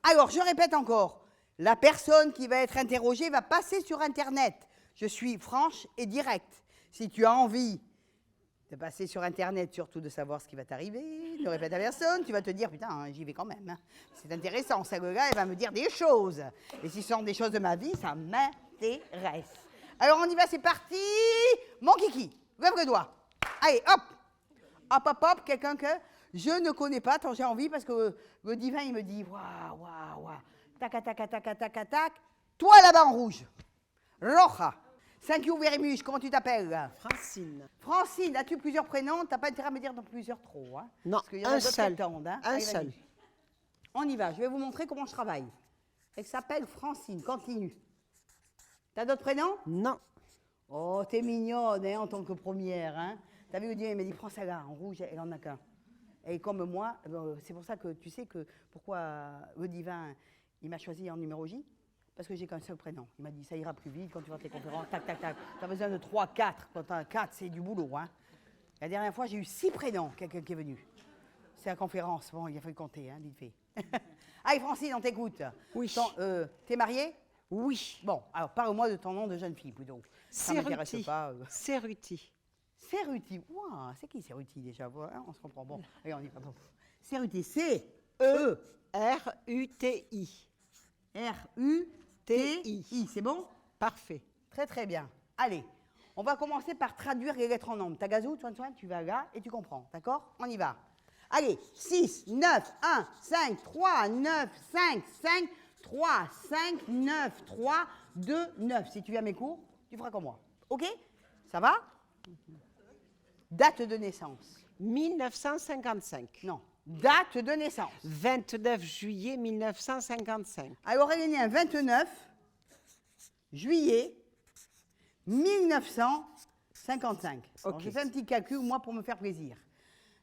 Alors, je répète encore. La personne qui va être interrogée va passer sur Internet. Je suis franche et directe. Si tu as envie de passer sur Internet, surtout de savoir ce qui va t'arriver, ne répète à personne, tu vas te dire, putain, hein, j'y vais quand même. Hein. C'est intéressant, ça, le gars, il va me dire des choses. Et si ce sont des choses de ma vie, ça m'intéresse. Alors, on y va, c'est parti. Mon kiki, lève le doigt. Allez, hop. Hop, hop, hop, quelqu'un que je ne connais pas, tant j'ai envie, parce que le divin, il me dit, waouh, waouh, waouh. Tac, tac, tac, tac, tac, tac. Toi, là-bas, en rouge. Roja. Thank you very much. Comment tu t'appelles? Francine. Francine, as-tu plusieurs prénoms? T'as pas intérêt à me dire dans plusieurs trop. Hein? Non, parce qu'il y en a un d'autres qui seul. attendent, hein? Un Allez, seul. vas-y. On y va. Je vais vous montrer comment je travaille. Elle s'appelle Francine. Continue. T'as d'autres prénoms? Non. Oh, t'es mignonne, hein, en tant que première. Hein? T'as vu, il m'a dit, prends celle-là, en rouge, elle en a qu'un. Et comme moi, c'est pour ça que tu sais que pourquoi le divin, il m'a choisi en numérologie. Parce que j'ai qu'un seul prénom. Il m'a dit, ça ira plus vite quand tu vas à tes conférences, tac, tac, tac. Tu as besoin de 3, 4. Quand tu as 4, c'est du boulot. Hein. La dernière fois, j'ai eu 6 prénoms, quelqu'un qui est venu. C'est la conférence. Bon, il a fallu compter, hein, vite fait. Allez, Francine, on t'écoute. Oui. T'es mariée? Oui. Bon, alors parle-moi de ton nom de jeune fille, plutôt. Ça ne m'intéresse pas. Ceruti. Ceruti. Ouah, c'est qui Ceruti déjà? Hein, on se comprend. Bon, allez, on y va. Bon. Ceruti, C-E-R-U-T-I. R-U-T-I. C'est bon? Parfait. Très, très bien. Allez, on va commencer par traduire les lettres en nombres. Tagazou, tu vas là et tu comprends. D'accord? On y va. Allez, 6, 9, 1, 5, 3, 9, 5, 5, 3, 5, 9, 3, 2, 9. Si tu viens à mes cours, tu feras comme moi. OK? Ça va? Date de naissance. 1955. Non. Date de naissance. 29 juillet 1955. Alors, elle est née un 29 juillet 1955. Alors, Ok. j'ai fait un petit calcul, moi, pour me faire plaisir.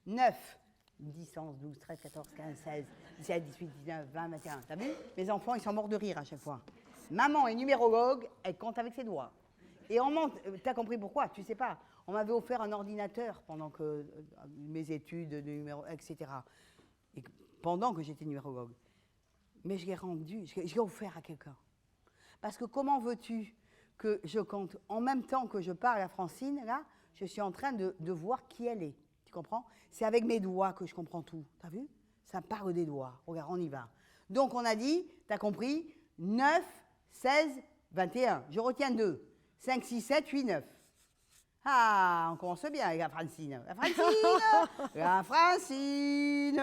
9, 10, 11, 12, 13, 14, 15, 16, 17, 18, 19, 20, 21. T'as vu? Mes enfants, ils sont morts de rire à chaque fois. Maman est numérologue, elle compte avec ses doigts. Et on monte, t'as compris pourquoi? Tu sais pas. On m'avait offert un ordinateur pendant que mes études de numéro, etc. Et pendant que j'étais numérologue. Mais je l'ai rendu, je l'ai offert à quelqu'un. Parce que comment veux-tu que je compte en même temps que je parle à Francine, là, je suis en train de voir qui elle est. Tu comprends? C'est avec mes doigts que je comprends tout. T'as vu? Ça parle des doigts. Regarde, on y va. Donc on a dit, t'as compris, 9, 16, 21. Je retiens 2. 5, 6, 7, 8, 9. Ah, on commence bien, la Francine. La Francine! La Francine!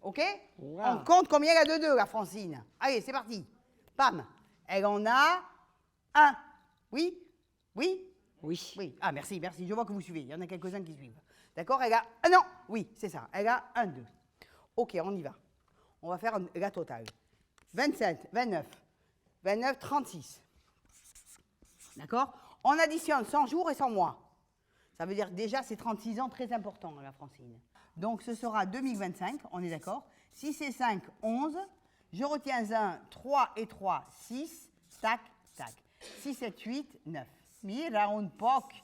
OK? Wow. On compte combien elle a de 2, la Francine. Allez, c'est parti. Pam. Elle en a 1. Oui? Oui? Oui. Oui. Ah, merci, merci. Je vois que vous suivez. Il y en a quelques-uns qui suivent. D'accord? Elle a... Ah non! Oui, c'est ça. Elle a 1, 2. OK, on y va. On va faire la totale. 27, 29. 29, 36. D'accord? On additionne 100 jours et 100 mois. Ça veut dire que déjà, c'est 36 ans, très important, la Francine. Donc, ce sera 2025, on est d'accord? 6 et 5, 11. Je retiens 1, 3 et 3, 6. Tac, tac. 6, 7, 8, 9. Round poc.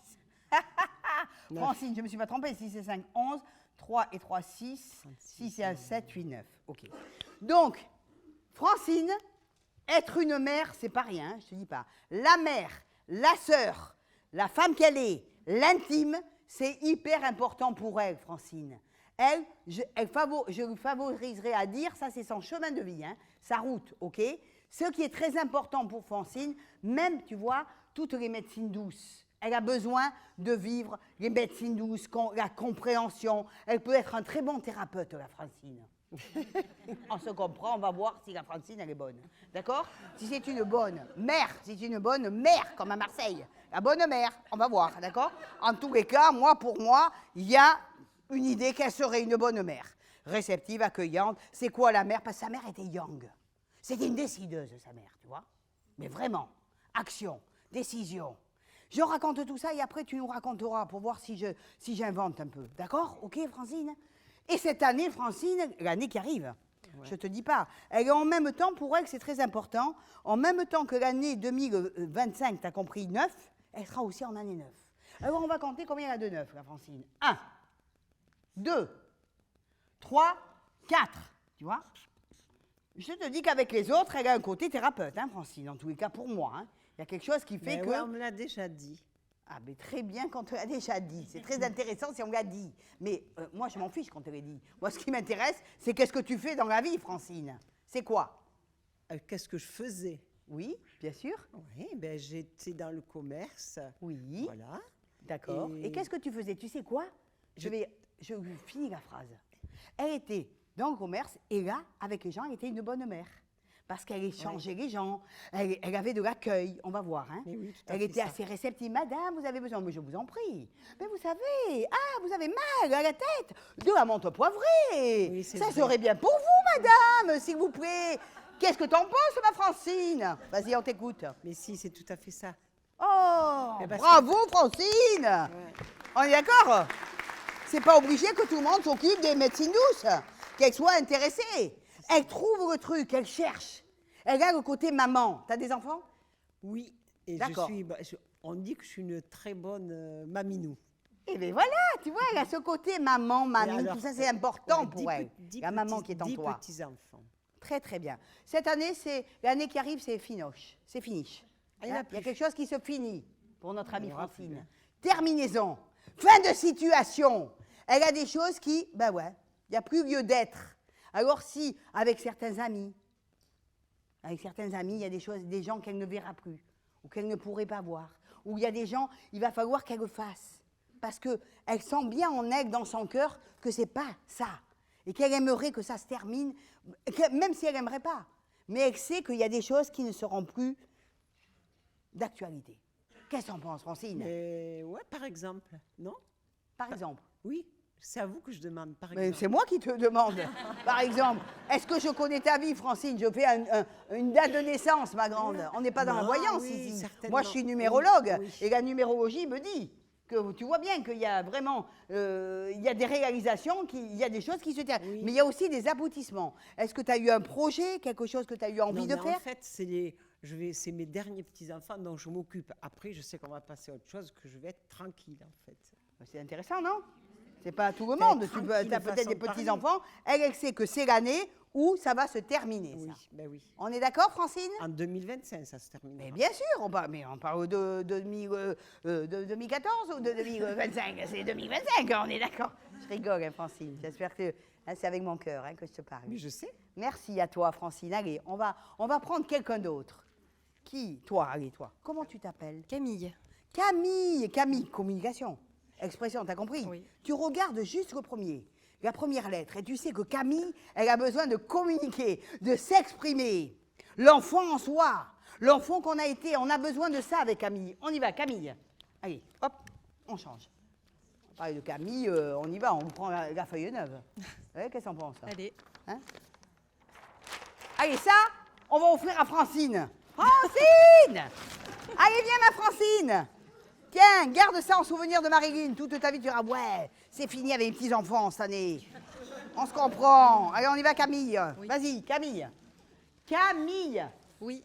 Francine, je ne me suis pas trompée. 6 et 5, 11. 3 et 3, 6. 6 et 1, 7, 8, 9. OK. Donc, Francine, être une mère, c'est pas rien, je te dis pas. La mère, la sœur, la femme qu'elle est, l'intime, c'est hyper important pour elle, Francine. Elle, je lui favoriserai à dire, ça c'est son chemin de vie, hein, sa route, ok? Ce qui est très important pour Francine, même, tu vois, toutes les médecines douces, elle a besoin de vivre les médecines douces, la compréhension. Elle peut être un très bon thérapeute, la Francine. On se comprend, on va voir si la Francine, elle est bonne. D'accord? Si c'est une bonne mère, comme à Marseille, la bonne mère, on va voir, d'accord? En tous les cas, pour moi, il y a une idée qu'elle serait une bonne mère. Réceptive, accueillante. C'est quoi la mère? Parce que sa mère était young. C'était une décideuse, sa mère, tu vois? Mais vraiment, action, décision. Je raconte tout ça et après tu nous raconteras pour voir si j'invente un peu. D'accord? Ok, Francine? Et cette année, Francine, l'année qui arrive, je te dis pas, elle est en même temps, pour elle, c'est très important, en même temps que l'année 2025, tu as compris, 9, elle sera aussi en année 9. Alors on va compter combien il y a de 9, la Francine? 1, 2, 3, 4, tu vois? Je te dis qu'avec les autres, elle a un côté thérapeute, hein, Francine, en tous les cas pour moi. Hein. Il y a quelque chose qui fait que... Ouais, on me l'a déjà dit. Ah, mais très bien quand on l'a déjà dit. C'est très intéressant si on l'a dit. Mais moi, je m'en fiche quand on l'a dit. Moi, ce qui m'intéresse, c'est qu'est-ce que tu fais dans la vie, Francine? C'est quoi? Qu'est-ce que je faisais? Oui, bien sûr. Oui, ben, j'étais dans le commerce. Oui. Voilà. D'accord. Et qu'est-ce que tu faisais? Tu sais quoi? Je finis la phrase. Elle était dans le commerce et là, avec les gens, elle était une bonne mère. Parce qu'elle échangeait les gens, elle avait de l'accueil, on va voir. Hein. Oui, elle était assez réceptive. Madame, vous avez besoin? Mais je vous en prie. Mais vous savez, vous avez mal à la tête de la menthe poivrée. Oui, ça serait bien pour vous, madame, s'il vous plaît. Qu'est-ce que t'en penses, ma Francine? Vas-y, on t'écoute. Mais si, c'est tout à fait ça. Oh, bravo, Francine. Ouais. On est d'accord? C'est pas obligé que tout le monde s'occupe des médecines douces, qu'elle soit intéressée. Elle trouve le truc, elle cherche. Elle a le côté maman. T'as des enfants? Oui. Et d'accord. On dit que je suis une très bonne maminou. Eh bien voilà, tu vois, elle a ce côté maman, mamie, tout ça c'est important pour elle. La maman qui est en toi. 10 petits-enfants. Très très bien. Cette année, l'année qui arrive, c'est finoche. C'est finish. Il y a quelque chose qui se finit pour notre amie Francine. Terminaison. Fin de situation. Elle a des choses qui, ben ouais, il n'y a plus lieu d'être. Alors si, avec certains amis, il y a des gens qu'elle ne verra plus, ou qu'elle ne pourrait pas voir, ou il y a des gens, il va falloir qu'elle le fasse, parce qu'elle sent bien en elle, dans son cœur, que c'est pas ça, et qu'elle aimerait que ça se termine, même si elle n'aimerait pas, mais elle sait qu'il y a des choses qui ne seront plus d'actualité. Qu'est-ce que t'en penses, Francine? Ouais, par exemple, non? Par exemple? Oui. C'est à vous que je demande, par exemple. C'est moi qui te demande, par exemple. Est-ce que je connais ta vie, Francine? Je fais une date de naissance, ma grande. On n'est pas dans la voyance ici. Moi, je suis numérologue. Oui. Et la numérologie me dit que tu vois bien qu'il y a vraiment il y a des réalisations, il y a des choses qui se terminent. Oui. Mais il y a aussi des aboutissements. Est-ce que tu as eu un projet, quelque chose que tu as eu envie de faire? En fait, c'est mes derniers petits-enfants dont je m'occupe. Après, je sais qu'on va passer à autre chose, que je vais être tranquille, en fait. C'est intéressant, non? C'est pas tout le monde. Tu as peut-être des petits-enfants. Elle sait que c'est l'année où ça va se terminer. Oui, ça. Ben oui. On est d'accord, Francine? En 2025, ça se termine. Mais bien sûr, on parle de 2014 ou de 2025? C'est 2025, on est d'accord. Je rigole, hein, Francine. J'espère que c'est avec mon cœur que je te parle. Oui, je sais. Merci à toi, Francine. Allez, on va prendre quelqu'un d'autre. Qui? Toi, allez, toi. Comment tu t'appelles? Camille. Camille, communication. Expression, t'as compris? Oui. Tu regardes juste le premier, la première lettre, et tu sais que Camille, elle a besoin de communiquer, de s'exprimer. L'enfant en soi, l'enfant qu'on a été, on a besoin de ça avec Camille. On y va, Camille. Allez, hop, on change. On parle de Camille, on y va, on prend la feuille neuve. Ouais, qu'est-ce qu'on pense? Allez. Hein? Allez, ça, on va offrir à Francine. Francine! Allez, viens, ma Francine! Tiens, garde ça en souvenir de Marilyn. Toute ta vie, tu diras, ouais, c'est fini avec les petits-enfants cette année. On se comprend. Allez, on y va, Camille. Oui. Vas-y, Camille. Camille. Oui.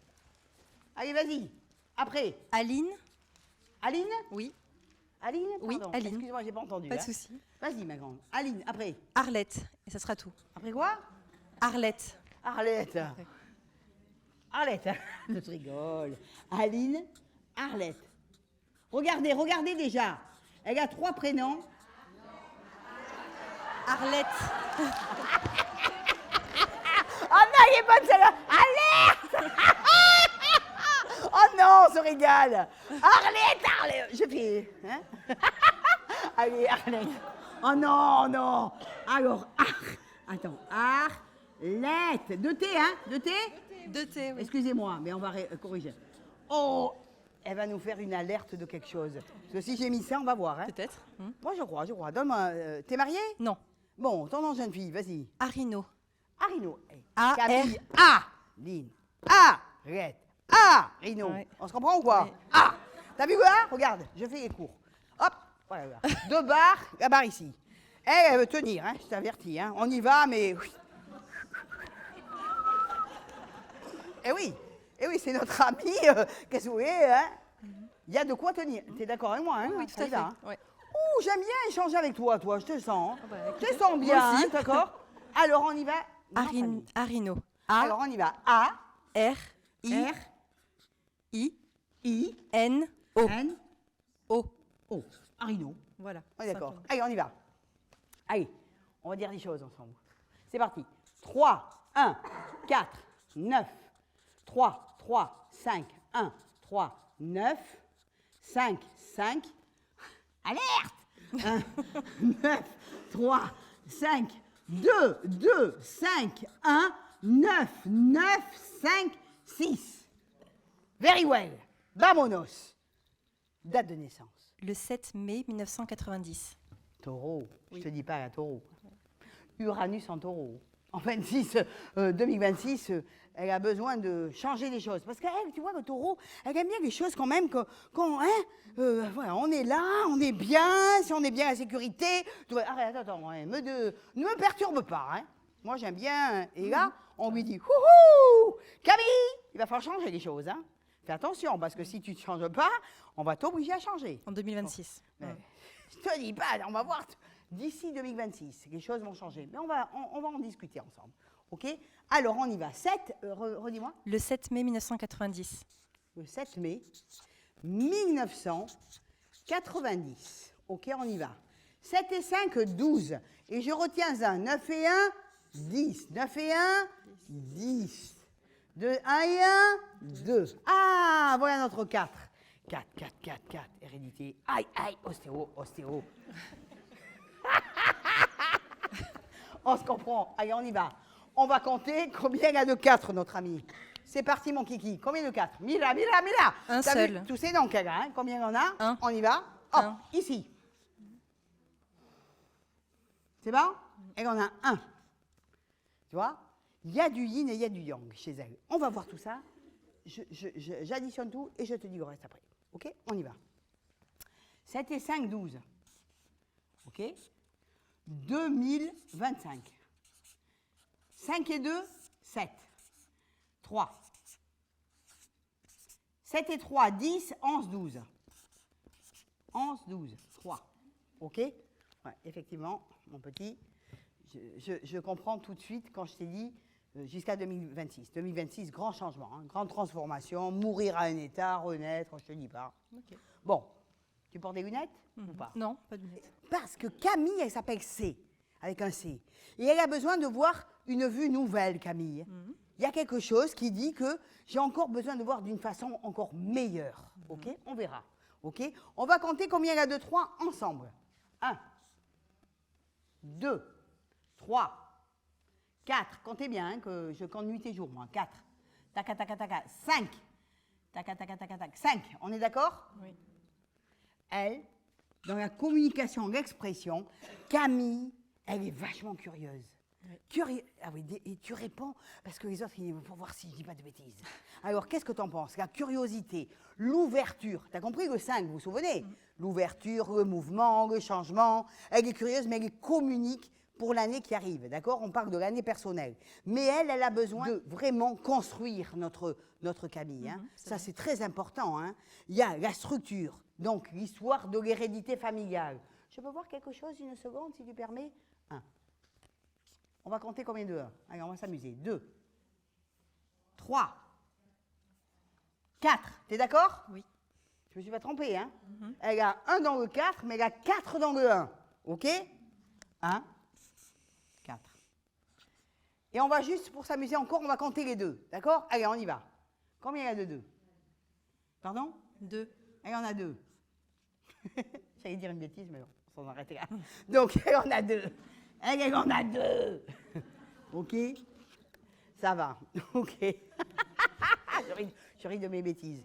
Allez, vas-y. Après. Aline. Aline? Oui. Aline? Oui, pardon. Aline. Excuse-moi, j'ai pas entendu. Pas de souci. Vas-y, ma grande. Aline, après. Arlette. Et ça sera tout. Après quoi? Arlette. Arlette. Arlette. Je rigole. Aline, Arlette. Regardez, regardez déjà. Elle a 3 prénoms. Arlette. Oh non, il est bonne celle-là. Alerte. Oh non, on se régale. Arlette, Arlette. Je fais... Hein. Allez, Arlette. Oh non, non. Alors, attends. Arlette. 2 T, hein? 2 T? 2 T, oui. Excusez-moi, mais on va corriger. Oh, elle va nous faire une alerte de quelque chose. Parce que si j'ai mis ça, on va voir. Hein. Peut-être. Moi, je crois. Donne-moi. T'es mariée? Non. Bon, ton nom, jeune fille, vas-y. Arino. Arino. A, Camille. R. Aline. Arrête. Arino. Ouais. On se comprend ou quoi? Ouais. T'as vu quoi? Regarde, je fais les cours. Hop, voilà. 2 barres, la barre ici. Elle veut tenir, hein, je t'avertis. Hein. On y va, mais... Eh oui, c'est notre ami. Qu'est-ce que vous voulez, hein? Il y a de quoi tenir. T'es d'accord avec moi, hein? Oui, tout Ça à y va, fait. hein. Ouais. Ouh, j'aime bien échanger avec toi, je te sens. Ah bah, Je te écoutez, sens bien, moi aussi. hein, d'accord? Alors, on y va. Non, famille. Arino. Alors, on y va. A, R, I, R, I, I, N, O. N, O. O. Arino. Voilà. On est d'accord. simplement. Allez, on y va. Allez, on va dire des choses ensemble. C'est parti. 3, 1, 4, 9. 3, 3, 5, 1, 3, 9, 5, 5. Alerte 1, 9, 3, 5, 2, 2, 5, 1, 9, 9, 5, 6. Very well. Vamonos. Date de naissance. Le 7 mai 1990. Taureau, je te dis pas la taureau. Uranus en taureau. En 2026, elle a besoin de changer les choses. Parce qu'elle, tu vois, le taureau, elle aime bien les choses quand même, voilà, on est là, on est bien, si on est bien à la sécurité. Arrête, attends, hein, ne me perturbe pas. Hein. Moi, j'aime bien. Et là, on lui dit, houhou, Camille, il va falloir changer les choses. Hein. Fais attention, parce que si tu ne changes pas, on va t'obliger à changer. En 2026. Mais, je te dis pas, on va voir. D'ici 2026, les choses vont changer. Mais on va en discuter ensemble. OK? Alors, on y va. 7, redis-moi. Le 7 mai 1990. Le 7 mai 1990. OK, on y va. 7 et 5, 12. Et je retiens un. 9 et 1, 10. 9 et 1, 10. 2, 1 et 1, 2. Ah, voilà notre 4. 4, 4, 4, 4. Hérédité. Aïe, aïe, ostéo. On se comprend. Allez, on y va. On va compter combien il y a de 4, notre ami. C'est parti, mon kiki. Combien de 4? Mila. Un T'as seul. vu tous ces noms qu'elle a, hein? Combien il y en a? Un. On y va. Oh, Un. ici. C'est bon? Elle en a un. Tu vois? Il y a du yin et il y a du yang chez elle. On va voir tout ça. J'additionne tout et je te dis le reste après. OK? On y va. 7 et 5, 12. OK? 2025. 5 et 2, 7. 3. 7 et 3, 10, 11, 12. 11, 12, 3. OK? Ouais, effectivement, mon petit, je comprends tout de suite quand je t'ai dit jusqu'à 2026. 2026, grand changement, hein, grande transformation, mourir à un état, renaître, je te dis pas. Okay. Bon, tu portes des lunettes ou pas? Non, pas de lunettes. Parce que Camille, elle s'appelle C, avec un C. Et elle a besoin de voir une vue nouvelle, Camille. Il y a quelque chose qui dit que j'ai encore besoin de voir d'une façon encore meilleure. OK? On verra. OK? On va compter combien il y a de 3 ensemble. 1, 2, 3, 4. Comptez bien, hein, que je compte nuit et jour, moi. 4. Tac, tac, tac, tac. 5. Tac, tac, tac, tac, tac. 5. On est d'accord? Oui. Elle, dans la communication, l'expression, Camille, elle est vachement curieuse. Oui. Ah oui, et tu réponds parce que les autres, il faut voir si je ne dis pas de bêtises. Alors, qu'est-ce que tu en penses? La curiosité, l'ouverture. Tu as compris le 5, vous vous souvenez? L'ouverture, le mouvement, le changement. Elle est curieuse, mais elle communique pour l'année qui arrive, d'accord? On parle de l'année personnelle. Mais elle a besoin de vraiment construire notre Camille. Hein. Ça, c'est très important. Hein. Il y a la structure, donc l'histoire de l'hérédité familiale. Je peux voir quelque chose, une seconde, si tu permets? 1. On va compter combien de 1? Allez, on va s'amuser. 2, 3, 4. T'es d'accord? Oui. Je me suis pas trompée, hein? Elle a 1 dans le 4, mais elle a 4 dans le 1. OK? 1, 4. Et on va juste, pour s'amuser encore, on va compter les 2. D'accord? Allez, on y va. Combien il y a de 2? Pardon? 2. Il y en a 2. J'allais dire une bêtise, mais non, on s'en arrêter là. Donc, il y en a 2. Il y en a 2. OK? Ça va. OK. je ris de mes bêtises.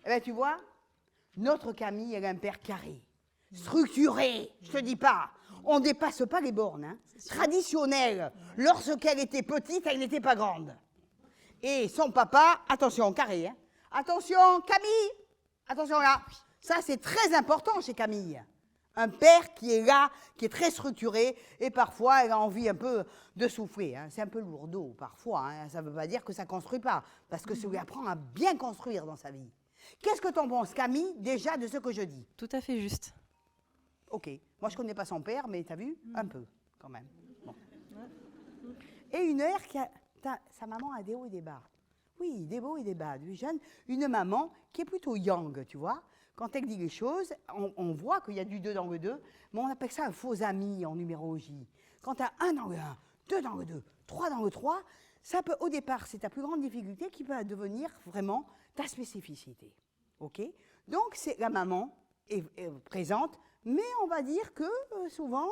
Eh bien, tu vois, notre Camille, elle a un père carré, structuré, je te dis pas. On ne dépasse pas les bornes. Hein. Traditionnelle. Lorsqu'elle était petite, elle n'était pas grande. Et son papa, attention, carré. Hein. Attention, Camille. Attention là. Ça, c'est très important chez Camille. Un père qui est là, qui est très structuré, et parfois, elle a envie un peu de souffler. Hein. C'est un peu lourdeau, parfois. Hein. Ça ne veut pas dire que ça ne construit pas, parce que ça lui apprend à bien construire dans sa vie. Qu'est-ce que t'en penses, Camille, déjà de ce que je dis? Tout à fait juste. Ok. Moi, je ne connais pas son père, mais t'as vu? Un peu, quand même. Bon. Et une heure, sa maman a des hauts et des bas. Oui, des hauts et des bas. Du jeune, une maman qui est plutôt yang, tu vois. Quand elle dit les choses, on voit qu'il y a du 2 dans le 2, mais on appelle ça un faux ami en numérologie. Quand tu as 1 dans le 1, 2 dans le 2, 3 dans le 3, ça peut, au départ, c'est ta plus grande difficulté qui peut devenir vraiment ta spécificité. OK? Donc, c'est la maman est présente, mais on va dire que souvent,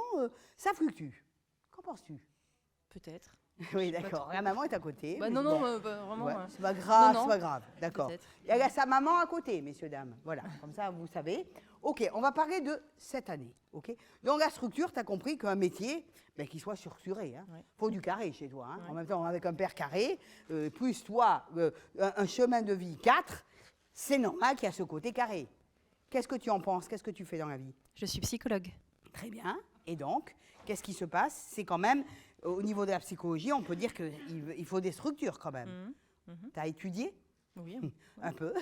ça fluctue. Qu'en penses-tu? Peut-être. Oui, d'accord. La maman est à côté. Bah, mais non, bon. non, vraiment. Ouais, c'est pas grave, non, c'est pas grave. D'accord. peut-être. Elle a sa maman à côté, messieurs, dames. Voilà, comme ça, vous savez. OK, on va parler de cette année. OK? Donc, la structure, tu as compris qu'un métier, ben, qu'il soit structuré. Hein. Ouais. Faut du carré chez toi. Hein. Ouais. En même temps, avec un père carré, plus toi, un chemin de vie 4, c'est normal qu'il y a ce côté carré. Qu'est-ce que tu en penses? Qu'est-ce que tu fais dans la vie? Je suis psychologue. Très bien. Et donc, qu'est-ce qui se passe? C'est quand même, au niveau de la psychologie, on peut dire qu'il faut des structures quand même. Tu as étudié? Oui. Un peu,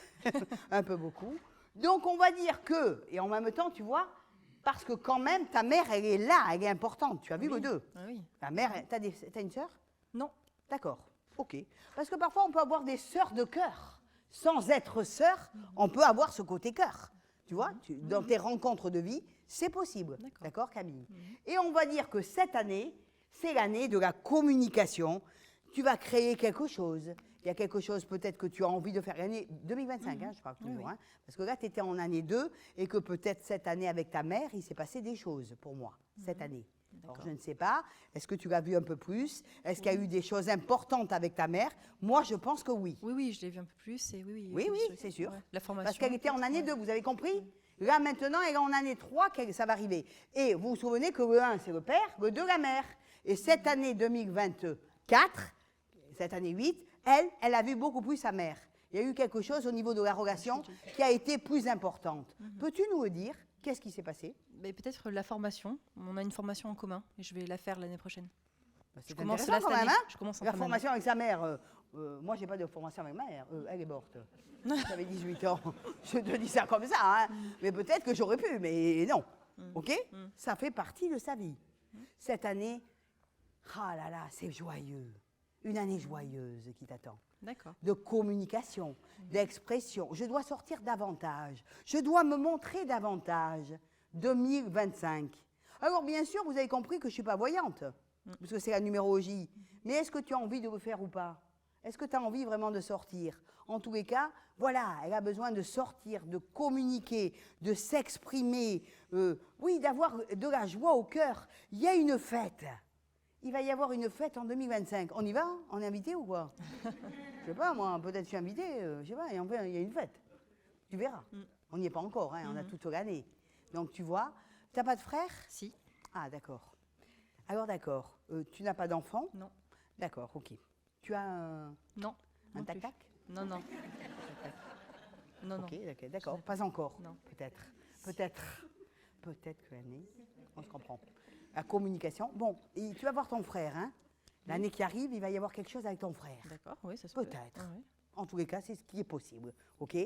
un peu beaucoup. Donc, on va dire que, et en même temps, tu vois, parce que quand même, ta mère, elle est là, elle est importante. Tu as vu Oui. les deux? Ah oui. Ta mère, t'as une sœur? Non. D'accord, ok. Parce que parfois, on peut avoir des sœurs de cœur. Sans être sœur, on peut avoir ce côté cœur. Tu vois, dans tes rencontres de vie, c'est possible. D'accord, Camille? Et on va dire que cette année, c'est l'année de la communication. Tu vas créer quelque chose. Il y a quelque chose peut-être que tu as envie de faire. L'année 2025, hein, je parle toujours. Hein, parce que là, tu étais en année 2 et que peut-être cette année avec ta mère, il s'est passé des choses pour moi, cette année. Alors, je ne sais pas. Est-ce que tu l'as vu un peu plus? Est-ce qu'il y a eu des choses importantes avec ta mère? Moi, je pense que oui. Oui, je l'ai vu un peu plus. Et oui, Oui, c'est sûr. Ouais. La formation. Parce qu'elle était en année 2, vous avez compris? Là, maintenant, elle est en année 3, ça va arriver. Et vous vous souvenez que le 1, c'est le père, le 2, la mère. Et cette année 2024, cette année 8, elle a vu beaucoup plus sa mère. Il y a eu quelque chose au niveau de la relation qui a été plus importante. Peux-tu nous le dire? Qu'est-ce qui s'est passé? Peut-être la formation. On a une formation en commun et je vais la faire l'année prochaine. C'est commence intéressant là quand cette même, année. hein? Je commence en La fin formation avec sa mère. Moi, j'ai pas de formation avec ma mère. Elle est morte. J'avais 18 ans. Je te dis ça comme ça. Hein? Mais peut-être que j'aurais pu, mais non. OK? Ça fait partie de sa vie. Cette année, ah là là, c'est joyeux. Une année joyeuse qui t'attend. D'accord. De communication, d'expression. Je dois sortir davantage. Je dois me montrer davantage. 2025. Alors, bien sûr, vous avez compris que je ne suis pas voyante, parce que c'est la numérologie. Mais est-ce que tu as envie de le faire ou pas? Est-ce que tu as envie vraiment de sortir? En tous les cas, voilà, elle a besoin de sortir, de communiquer, de s'exprimer, oui, d'avoir de la joie au cœur. Il y a une fête. Il va y avoir une fête en 2025. On y va? On est invité ou quoi? Je sais pas, moi, peut-être je suis invité, je sais pas, il y a une fête. Tu verras. On n'y est pas encore, hein, on a toute l'année. Donc, tu vois, tu n'as pas de frère? Si. Ah, d'accord. Alors, d'accord. Tu n'as pas d'enfant? Non. D'accord, ok. Tu as un Non. Non plus. tac-tac? Non, non. Non, non. Ok, d'accord. Pas encore. Non. Peut-être que l'année, on se comprend. La communication. Bon, et tu vas voir ton frère, hein? L'année qui arrive, il va y avoir quelque chose avec ton frère. D'accord, oui, ça se peut. Peut-être. Ah ouais. En tous les cas, c'est ce qui est possible. OK?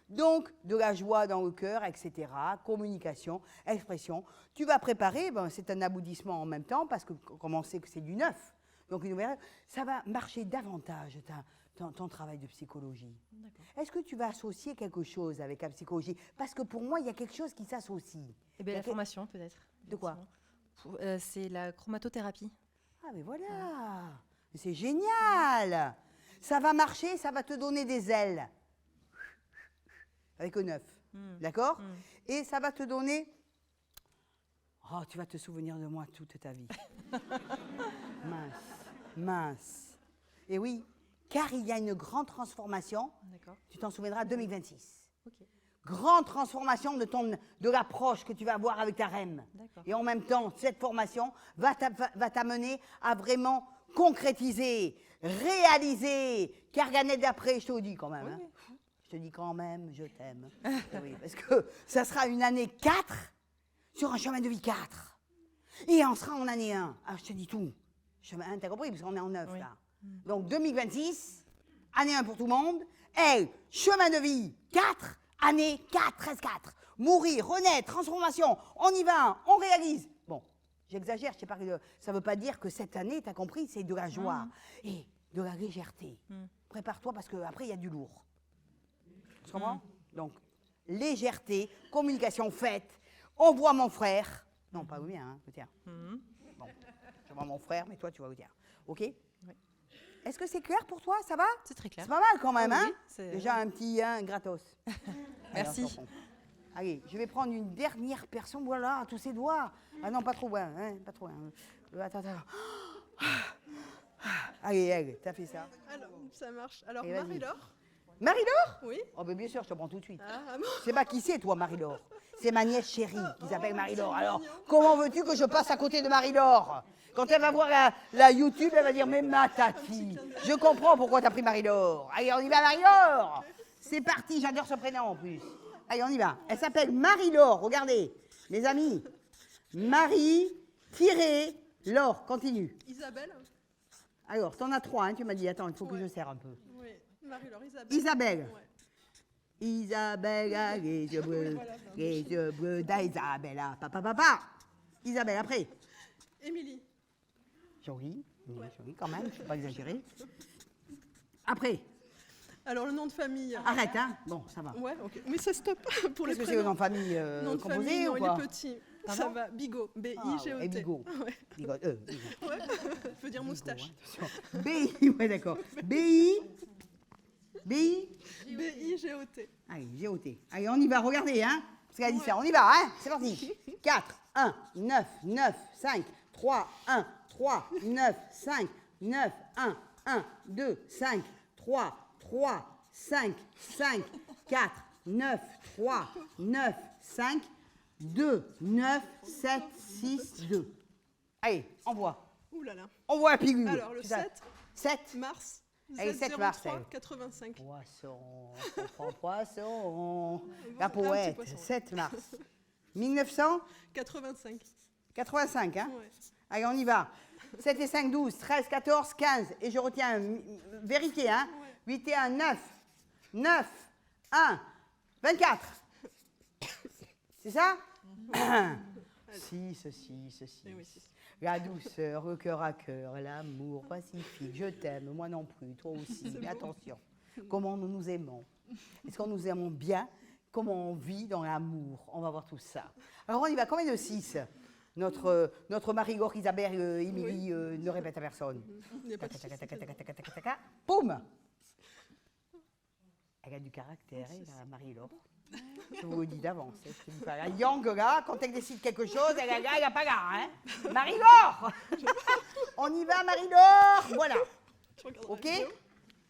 Donc, de la joie dans le cœur, etc. Communication, expression. Tu vas préparer, c'est un aboutissement en même temps, parce que comme on sait que c'est du neuf, donc ça va marcher davantage, ton travail de psychologie. D'accord. Est-ce que tu vas associer quelque chose avec la psychologie? Parce que pour moi, il y a quelque chose qui s'associe. Eh bien, Il y a la formation, peut-être. De quoi? C'est la chromatothérapie. Ah, mais voilà! C'est génial! Ça va marcher, ça va te donner des ailes. Avec un œuf. D'accord? Et ça va te donner. Oh, tu vas te souvenir de moi toute ta vie. Mince. Et oui, car il y a une grande transformation. D'accord. Tu t'en souviendras 2026. Ok. Grande transformation de l'approche que tu vas avoir avec ta REM. D'accord. Et en même temps, cette formation va t'amener à vraiment concrétiser, réaliser. Car l'année d'après, je te le dis quand même. Oui, Hein. oui. Je te dis quand même, je t'aime. Oui, parce que ça sera une année 4 sur un chemin de vie 4. Et on sera en année 1. Ah, je te dis tout. Chemin 1, t'as compris, parce qu'on est en 9 Oui. là. Donc 2026, année 1 pour tout le monde. Et chemin de vie 4, année 4, 13-4. Mourir, renaître, transformation, on y va, on réalise. Bon, j'exagère, je sais pas, ça ne veut pas dire que cette année, t'as compris, c'est de la joie et de la légèreté. Prépare-toi parce qu'après, il y a du lourd. Tu comprends? Donc, légèreté, communication faite. On voit mon frère. Non, pas bien, hein, tiens. Bon, je vois mon frère, mais toi, tu vois, tiens. OK? Est-ce que c'est clair pour toi? Ça va? C'est très clair. C'est pas mal quand même, Ah hein? oui, c'est- Déjà un petit gratos. Merci. Alors, allez, je vais prendre une dernière personne. Voilà, à tous ses doigts. Ah non, pas trop loin, hein, pas trop loin. Attends. Allez, elle, t'as fait ça. Alors, ça marche. Alors, Et vas-y. Marie-Laure. Marie-Laure? Oui. Oh, ben bien sûr, je te prends tout de suite. Ah, bon. Je sais pas qui c'est, toi, Marie-Laure. C'est ma nièce chérie qui s'appelle oh, Marie-Laure. c'est Alors, mignon. comment veux-tu que je passe à côté de Marie-Laure? Quand elle va voir la YouTube, elle va dire, mais ma tati, je comprends pourquoi t'as pris Marie-Laure. Allez, on y va, Marie-Laure. C'est parti, j'adore ce prénom en plus. Allez, on y va. Elle s'appelle Marie-Laure, regardez, mes amis. Marie-Laure, continue. Isabelle. Alors, t'en as 3, hein, tu m'as dit. Attends, il faut que Ouais. je serre un peu. Oui. Marie-Laure, Isabelle. Isabelle. Ouais. Isabelle a les yeux bleus, voilà, ça. les yeux bleus d'Isabella. Papa. Isabelle, après. Émilie. Joli, joli quand même, je ne peux pas exagérer. Après, Alors, le nom de famille. arrête, hein. Bon, ça va. Ouais, ok. Mais ça stop pour les Qu'est-ce que c'est le nom prénoms. de famille Nom de composé famille, ou non, il quoi? est petit. Ça Pardon va. Bigot. Ah, B-I-G-O-T. ouais, Bigot. Ouais. Bigot, Bigot. Ouais. Veut dire moustache. B-I, ouais, d'accord. B-I. B-I-G-O-T. Allez, G-O-T. Allez, on y va, regardez, hein. Parce qu'elle a dit ça, on y va, hein. C'est parti. 4, 1, 9, 9, 5, 3, 1, 3, 9, 5, 9, 1, 2, 5, 3, 5, 4, 9, 3, 9, 5, 2, 9, 7, 6, 2. Allez, envoie. Ouh là là. Envoie la pilule. Alors, le C'est ça. 7 7. mars. Allez, 7 mars, 03 elle. 85. Poisson, je comprends poisson. La Un petit poète, poisson. 7 mars. 1985, 85. hein. Ouais. Allez, on y va. 7 et 5, 12, 13, 14, 15. Et je retiens, vérité, hein. Ouais. 8 et 1, 9. 9, 1, 24. C'est ça? 6, 6, 6. Eh oui, c'est ça. La douceur, le cœur à cœur, l'amour pacifique, je t'aime, moi non plus, toi aussi, mais attention. Comment nous nous aimons? Est-ce qu'on nous aimons bien? Comment on vit dans l'amour? On va voir tout ça. Alors on y va, combien de 6? Notre Marie-Laure, Isabelle, Émilie ne répète à personne. Il n'y a pas de Taca, taca, souci. taca, taca, taca, taca, taca. Poum! Elle a du caractère, la Marie-Laure. Je vous le dis d'avance. Hein. Je te dis pas. La Yang, là, quand elle décide quelque chose, elle a là, elle n'a pas là. Hein. Marie-Laure! On y va, Marie-Laure! Voilà. Je regarderai OK? la vidéo.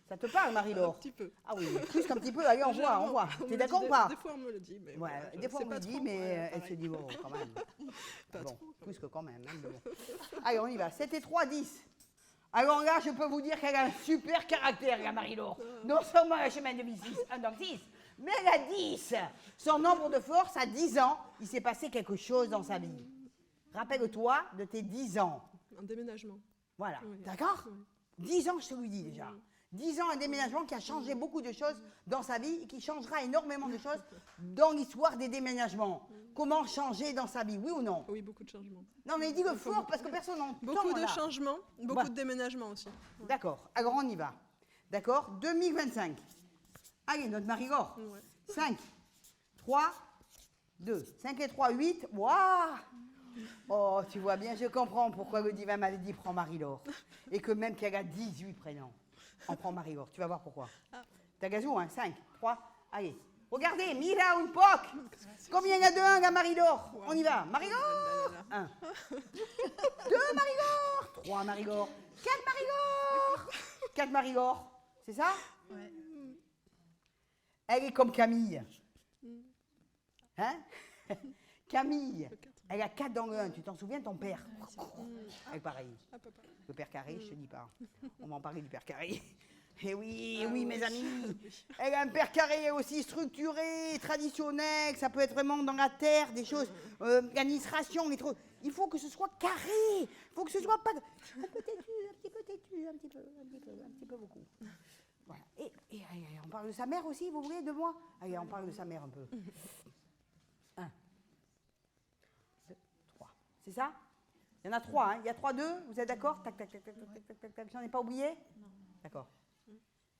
Ça te parle, Un Marie-Laure? petit peu. Ah oui, plus qu'un petit peu. Allez, on voit, on voit. On me T'es le d'accord dit, ou pas? Des fois, on me le dit. Mais Ouais, voilà, des fois c'est on me pas dit, trop, mais ouais, elle se pareil. dit, bon, quand même. Pas Bon, trop, quand plus que quand même. Hein, mais bon. Allez, on y va. 7 et 3, 10. Alors là, je peux vous dire qu'elle a un super caractère, la Marie-Laure. Non seulement elle a chemin de vie 6, 1 donc 6, mais elle a 10. Son nombre de force, à 10 ans, il s'est passé quelque chose dans sa vie. Rappelle-toi de tes 10 ans. Un déménagement. Voilà. Oui. D'accord? Oui. 10 ans, je te le dis déjà. 10 ans, un déménagement qui a changé beaucoup de choses dans sa vie et qui changera énormément de choses dans l'histoire des déménagements. Comment changer dans sa vie, oui ou non? Oui, beaucoup de changements. Non, mais dis-le fort parce que personne n'entend. Beaucoup de là. changements, beaucoup Bah. de déménagements aussi. D'accord, alors on y va. D'accord? 2025. Allez, notre Marie-Laure. Ouais. 5, 3, 2. 5 et 3, 8. Waouh! Oh, tu vois bien, je comprends pourquoi le divin m'avait dit prends Marie-Laure. Et que même qu'elle a 18 prénoms, on prend Marie-Laure. Tu vas voir pourquoi. T'as gazou, hein? 5, 3, allez. Regardez, Mira un poc. Combien il y a de 1 à Marie-Laure? On y va. Marie-Laure. 1. 2 Marie-Laure. 3 Marie-Laure. 4 Marie-Laure. 4 Marie-Laure. C'est ça? Ouais. Elle est comme Camille. Hein? Camille, elle a 4 dans le 1. Tu t'en souviens, ton père? Elle est pareil. Ah, papa. Le père carré, je te dis pas. On va en parler du père carré. Eh oui, oui, mes amis. Elle a un père carré aussi structuré, traditionnel. Ça peut être vraiment dans la terre, des choses, l'administration, les trucs. Il faut que ce soit carré. Il faut que ce soit pas un peu têtu, un petit peu têtu, un petit peu beaucoup. Voilà. Et allez, on parle de sa mère aussi, vous voulez, de moi? Allez, on parle de sa mère un peu. 1, 2, 3. C'est ça? Il y en a 3, hein? Il y a 3, 2, vous êtes d'accord? Tac, tac, tac, tac, tac, tac, tac, tac. J'en ai pas oublié? Non. D'accord.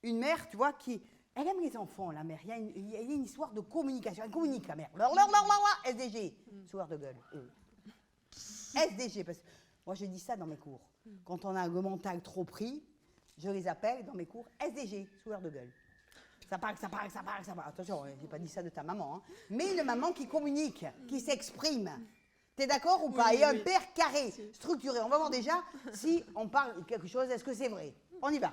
Une mère, tu vois, qui... Elle aime les enfants, la mère. Il y a une histoire de communication. Elle communique, la mère. SDG. Sourire de gueule. SDG, parce que moi, je dis ça dans mes cours. Quand on a le mental trop pris, je les appelle dans mes cours SDG, sourire de gueule. Ça parle. Attention, j'ai pas dit ça de ta maman. Hein. Mais une maman qui communique, qui s'exprime. T'es d'accord ou pas? Oui, Et un oui. père carré, structuré. On va voir déjà si on parle de quelque chose, est-ce que c'est vrai? On y va.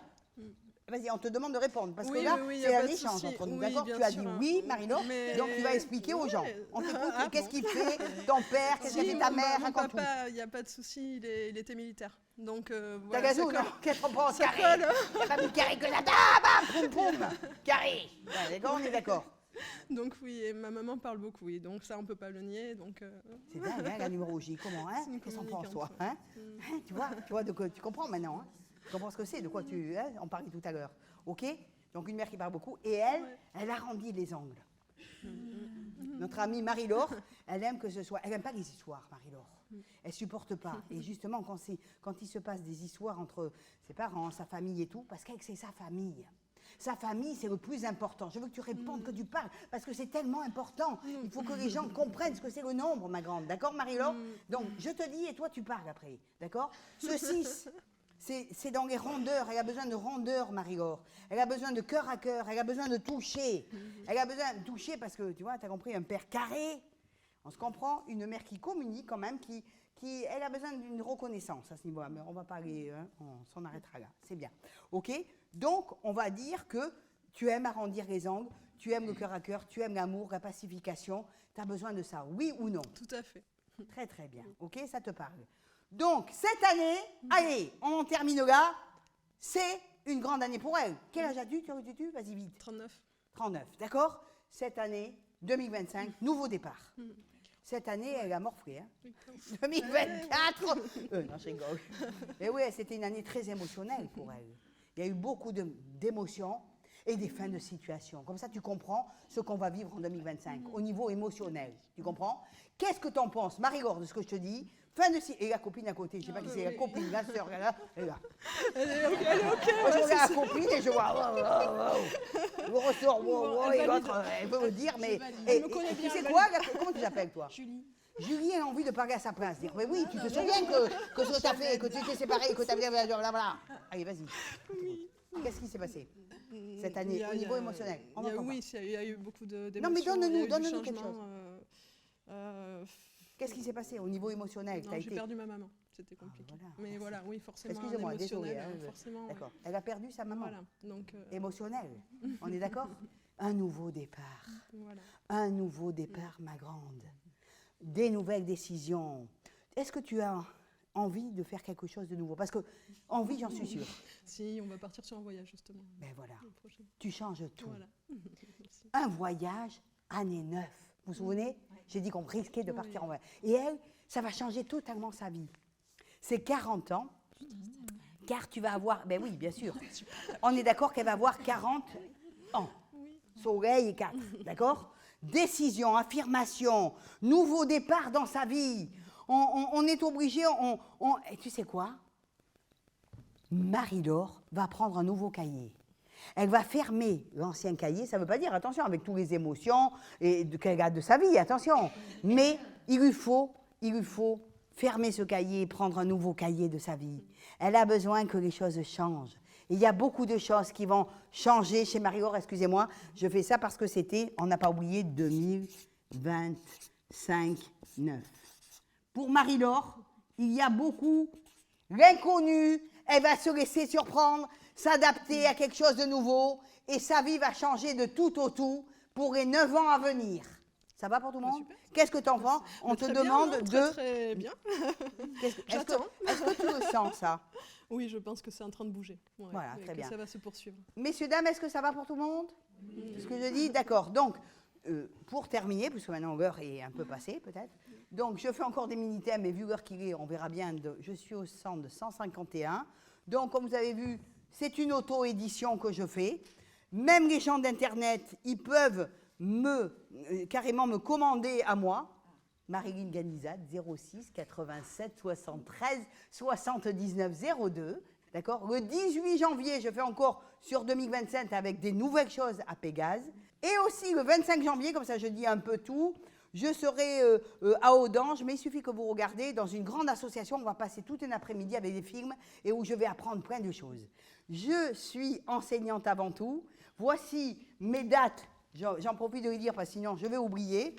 Vas-y, on te demande de répondre, parce que là, y c'est a un pas de échange souci. entre nous, Oui, d'accord? bien Tu as sûr, dit hein. oui, Marie-Laure, Mais- donc tu vas expliquer aux gens. Ouais. On t'écoute, Ah, qu'est-ce bon. qu'il fait, ton père, qu'est-ce qu'il Si, fait ta mère, mon raconte tout. papa, il n'y a pas de souci, il était militaire. Donc, T'as voilà, gazou, ça non? colle. Qu'est-ce qu'on pense? Ça Carré. colle. Il n'y a pas plus carré que ça. Ah, bam, poum, poum. Carré. Ouais, d'accord, on est d'accord. Donc oui, et ma maman parle beaucoup, oui. Donc ça, on peut pas le nier. Donc, C'est dingue, hein, la numérologie. Comment, hein? C'est une Qu'est-ce qu'on pense, toi? communicante. Hein? Hein, tu vois de quoi tu comprends maintenant, hein? Tu comprends ce que c'est, de quoi tu... Hein, on parlait tout à l'heure. OK? Donc, une mère qui parle beaucoup. Et elle, elle arrondit les angles. Notre amie Marie-Laure, elle aime que ce soit... Elle n'aime pas les histoires, Marie-Laure. Elle ne supporte pas. Et justement, quand il se passe des histoires entre ses parents, sa famille et tout, parce que c'est sa famille. Sa famille, c'est le plus important. Je veux que tu répondes, que tu parles, parce que c'est tellement important. Il faut que les gens comprennent ce que c'est le nombre, ma grande. D'accord, Marie-Laure? Donc, je te dis, et toi, tu parles après. D'accord? Ce 6, c'est dans les rondeurs. Elle a besoin de rondeur, Marie-Laure. Elle a besoin de cœur à cœur. Elle a besoin de toucher. Elle a besoin de toucher parce que, tu vois, tu as compris, un père carré. On se comprend, une mère qui communique quand même, elle a besoin d'une reconnaissance à ce niveau-là. Mais on va pas aller, hein, on s'en arrêtera là. C'est bien. OK? Donc, on va dire que tu aimes arrondir les angles, tu aimes le cœur à cœur, tu aimes l'amour, la pacification. Tu as besoin de ça, oui ou non? tout à fait. Très, très bien. OK? Ça te parle. Donc, cette année, allez, on en termine là. C'est une grande année pour elle. Quel âge as-tu? Vas-y, vite. 39. 39, d'accord? Cette année, 2025, nouveau départ. Cette année, elle a morflé, hein? 2024 non, je rigole. Mais oui, c'était une année très émotionnelle pour elle. Il y a eu beaucoup d'émotions et des fins de situation. Comme ça, tu comprends ce qu'on va vivre en 2025, au niveau émotionnel. Tu comprends? Qu'est-ce que tu en penses, Marie-Laure, de ce que je te dis? Fin de et la copine à côté, je ne sais pas qui c'est, la copine, la sœur, elle est là. Elle est OK, elle est OK. Moi, je regarde la copine et je vois, je ressors, et l'autre, elle veut me dire, mais. Elle me connaît Et tu bien, sais elle quoi, comment tu t'appelles, toi? Julie. Julie, elle a envie de parler à sa place, dire, mais oui, tu te souviens que ce que tu as fait, que tu étais séparée, que tu as blablabla. Allez, vas-y. Qu'est-ce qui s'est passé cette année au niveau émotionnel? Oui, il y a eu beaucoup d'émotions. Non, mais donne-nous donne-nous quelque chose. Qu'est-ce qui s'est passé au niveau émotionnel? Non, j'ai perdu ma maman. C'était compliqué. voilà, Mais merci. voilà, oui, forcément. Excusez-moi, émotionnel, désolée. forcément. ouais. D'accord. Elle a perdu sa maman. Voilà. Donc, Émotionnel. On est d'accord? Un nouveau départ. voilà. Un nouveau départ, ma grande. Des nouvelles décisions. Est-ce que tu as envie de faire quelque chose de nouveau? Parce que envie, j'en suis sûre. Si, on va partir sur un voyage, justement. Ben voilà, le prochain. tu changes tout. Voilà. Merci. Un voyage, année 9. Vous vous souvenez? J'ai dit qu'on risquait de partir en voyage. Et elle, ça va changer totalement sa vie. C'est 40 ans, car tu vas avoir... Ben oui, bien sûr. On est d'accord qu'elle va avoir 40 ans. Soleil et 4, d'accord? Décision, affirmation, nouveau départ dans sa vie. On est obligé... Et tu sais quoi? Marie-Laure va prendre un nouveau cahier. Elle va fermer l'ancien cahier, ça ne veut pas dire, attention, avec toutes les émotions qu'elle a de sa vie, attention. Mais il lui faut fermer ce cahier et prendre un nouveau cahier de sa vie. Elle a besoin que les choses changent. Et il y a beaucoup de choses qui vont changer chez Marie-Laure, excusez-moi, je fais ça parce que c'était, on n'a pas oublié, 2025-9. Pour Marie-Laure, il y a beaucoup l'inconnu, elle va se laisser surprendre, s'adapter à quelque chose de nouveau, et sa vie va changer de tout au tout pour les 9 ans à venir. Ça va pour tout le monde? Qu'est-ce que tu en penses? On te demande de... Très bien. J'attends. Est-ce que tu le sens, ça? Oui, je pense que c'est en train de bouger. Ouais, Voilà, et très que bien. ça va se poursuivre. Messieurs, dames, est-ce que ça va pour tout le monde? C'est ce que je dis? D'accord. Donc, pour terminer, puisque maintenant l'heure est un peu passée, peut-être. Donc, je fais encore des mini-thèmes, et vu l'heure qu'il est, on verra bien. Je suis au centre de 151. Donc, comme vous avez vu, c'est une auto-édition que je fais. Même les gens d'Internet, ils peuvent carrément me commander à moi. Marilyn Ganizade, 06 87 73 79 02. D'accord? Le 18 janvier, je fais encore sur 2027 avec des nouvelles choses à Pégase. Et aussi le 25 janvier, comme ça je dis un peu tout, je serai à Audange, mais il suffit que vous regardez, dans une grande association, on va passer tout un après-midi avec des films et où je vais apprendre plein de choses. Je suis enseignante avant tout. Voici mes dates. J'en profite de les dire parce que sinon je vais oublier.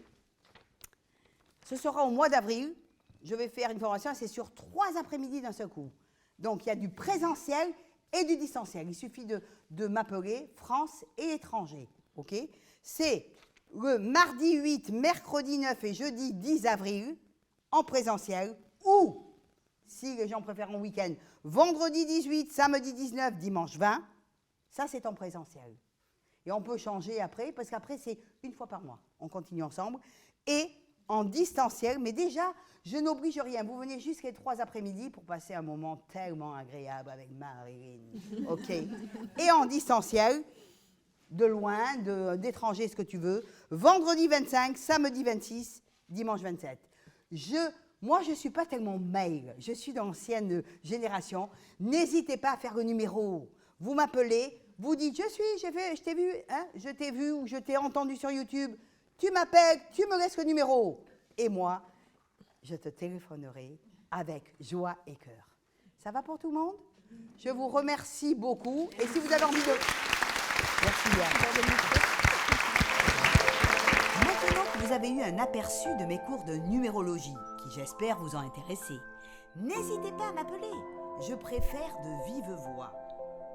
Ce sera au mois d'avril. Je vais faire une formation, c'est sur 3 après-midi d'un seul coup. Donc il y a du présentiel et du distanciel. Il suffit de m'appeler France et étranger. Okay, c'est le mardi 8, mercredi 9 et jeudi 10 avril en présentiel ou, si les gens préfèrent en week-end, vendredi 18, samedi 19, dimanche 20. Ça, c'est en présentiel. Et on peut changer après, parce qu'après, c'est une fois par mois. On continue ensemble. Et en distanciel, mais déjà, je n'oblige rien. Vous venez juste les 3 après-midi pour passer un moment tellement agréable avec Marilyn. OK. Et en distanciel, de loin, d'étranger, ce que tu veux, vendredi 25, samedi 26, dimanche 27. Moi, je ne suis pas tellement mail. Je suis d'ancienne génération. N'hésitez pas à faire le numéro. Vous m'appelez, vous dites, je t'ai vu, hein, je t'ai vu ou je t'ai entendu sur YouTube. Tu m'appelles, tu me laisses le numéro. Et moi, je te téléphonerai avec joie et cœur. Ça va pour tout le monde? Je vous remercie beaucoup. Et si vous avez envie de... Merci bien. Maintenant que vous avez eu un aperçu de mes cours de numérologie, qui j'espère vous ont intéressé, n'hésitez pas à m'appeler. Je préfère de vive voix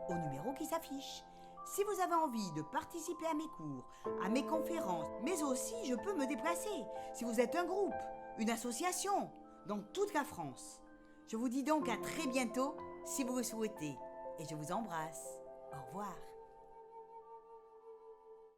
au numéro qui s'affiche. Si vous avez envie de participer à mes cours, à mes conférences, mais aussi je peux me déplacer. Si vous êtes un groupe, une association, dans toute la France. Je vous dis donc à très bientôt si vous le souhaitez. Et je vous embrasse. Au revoir.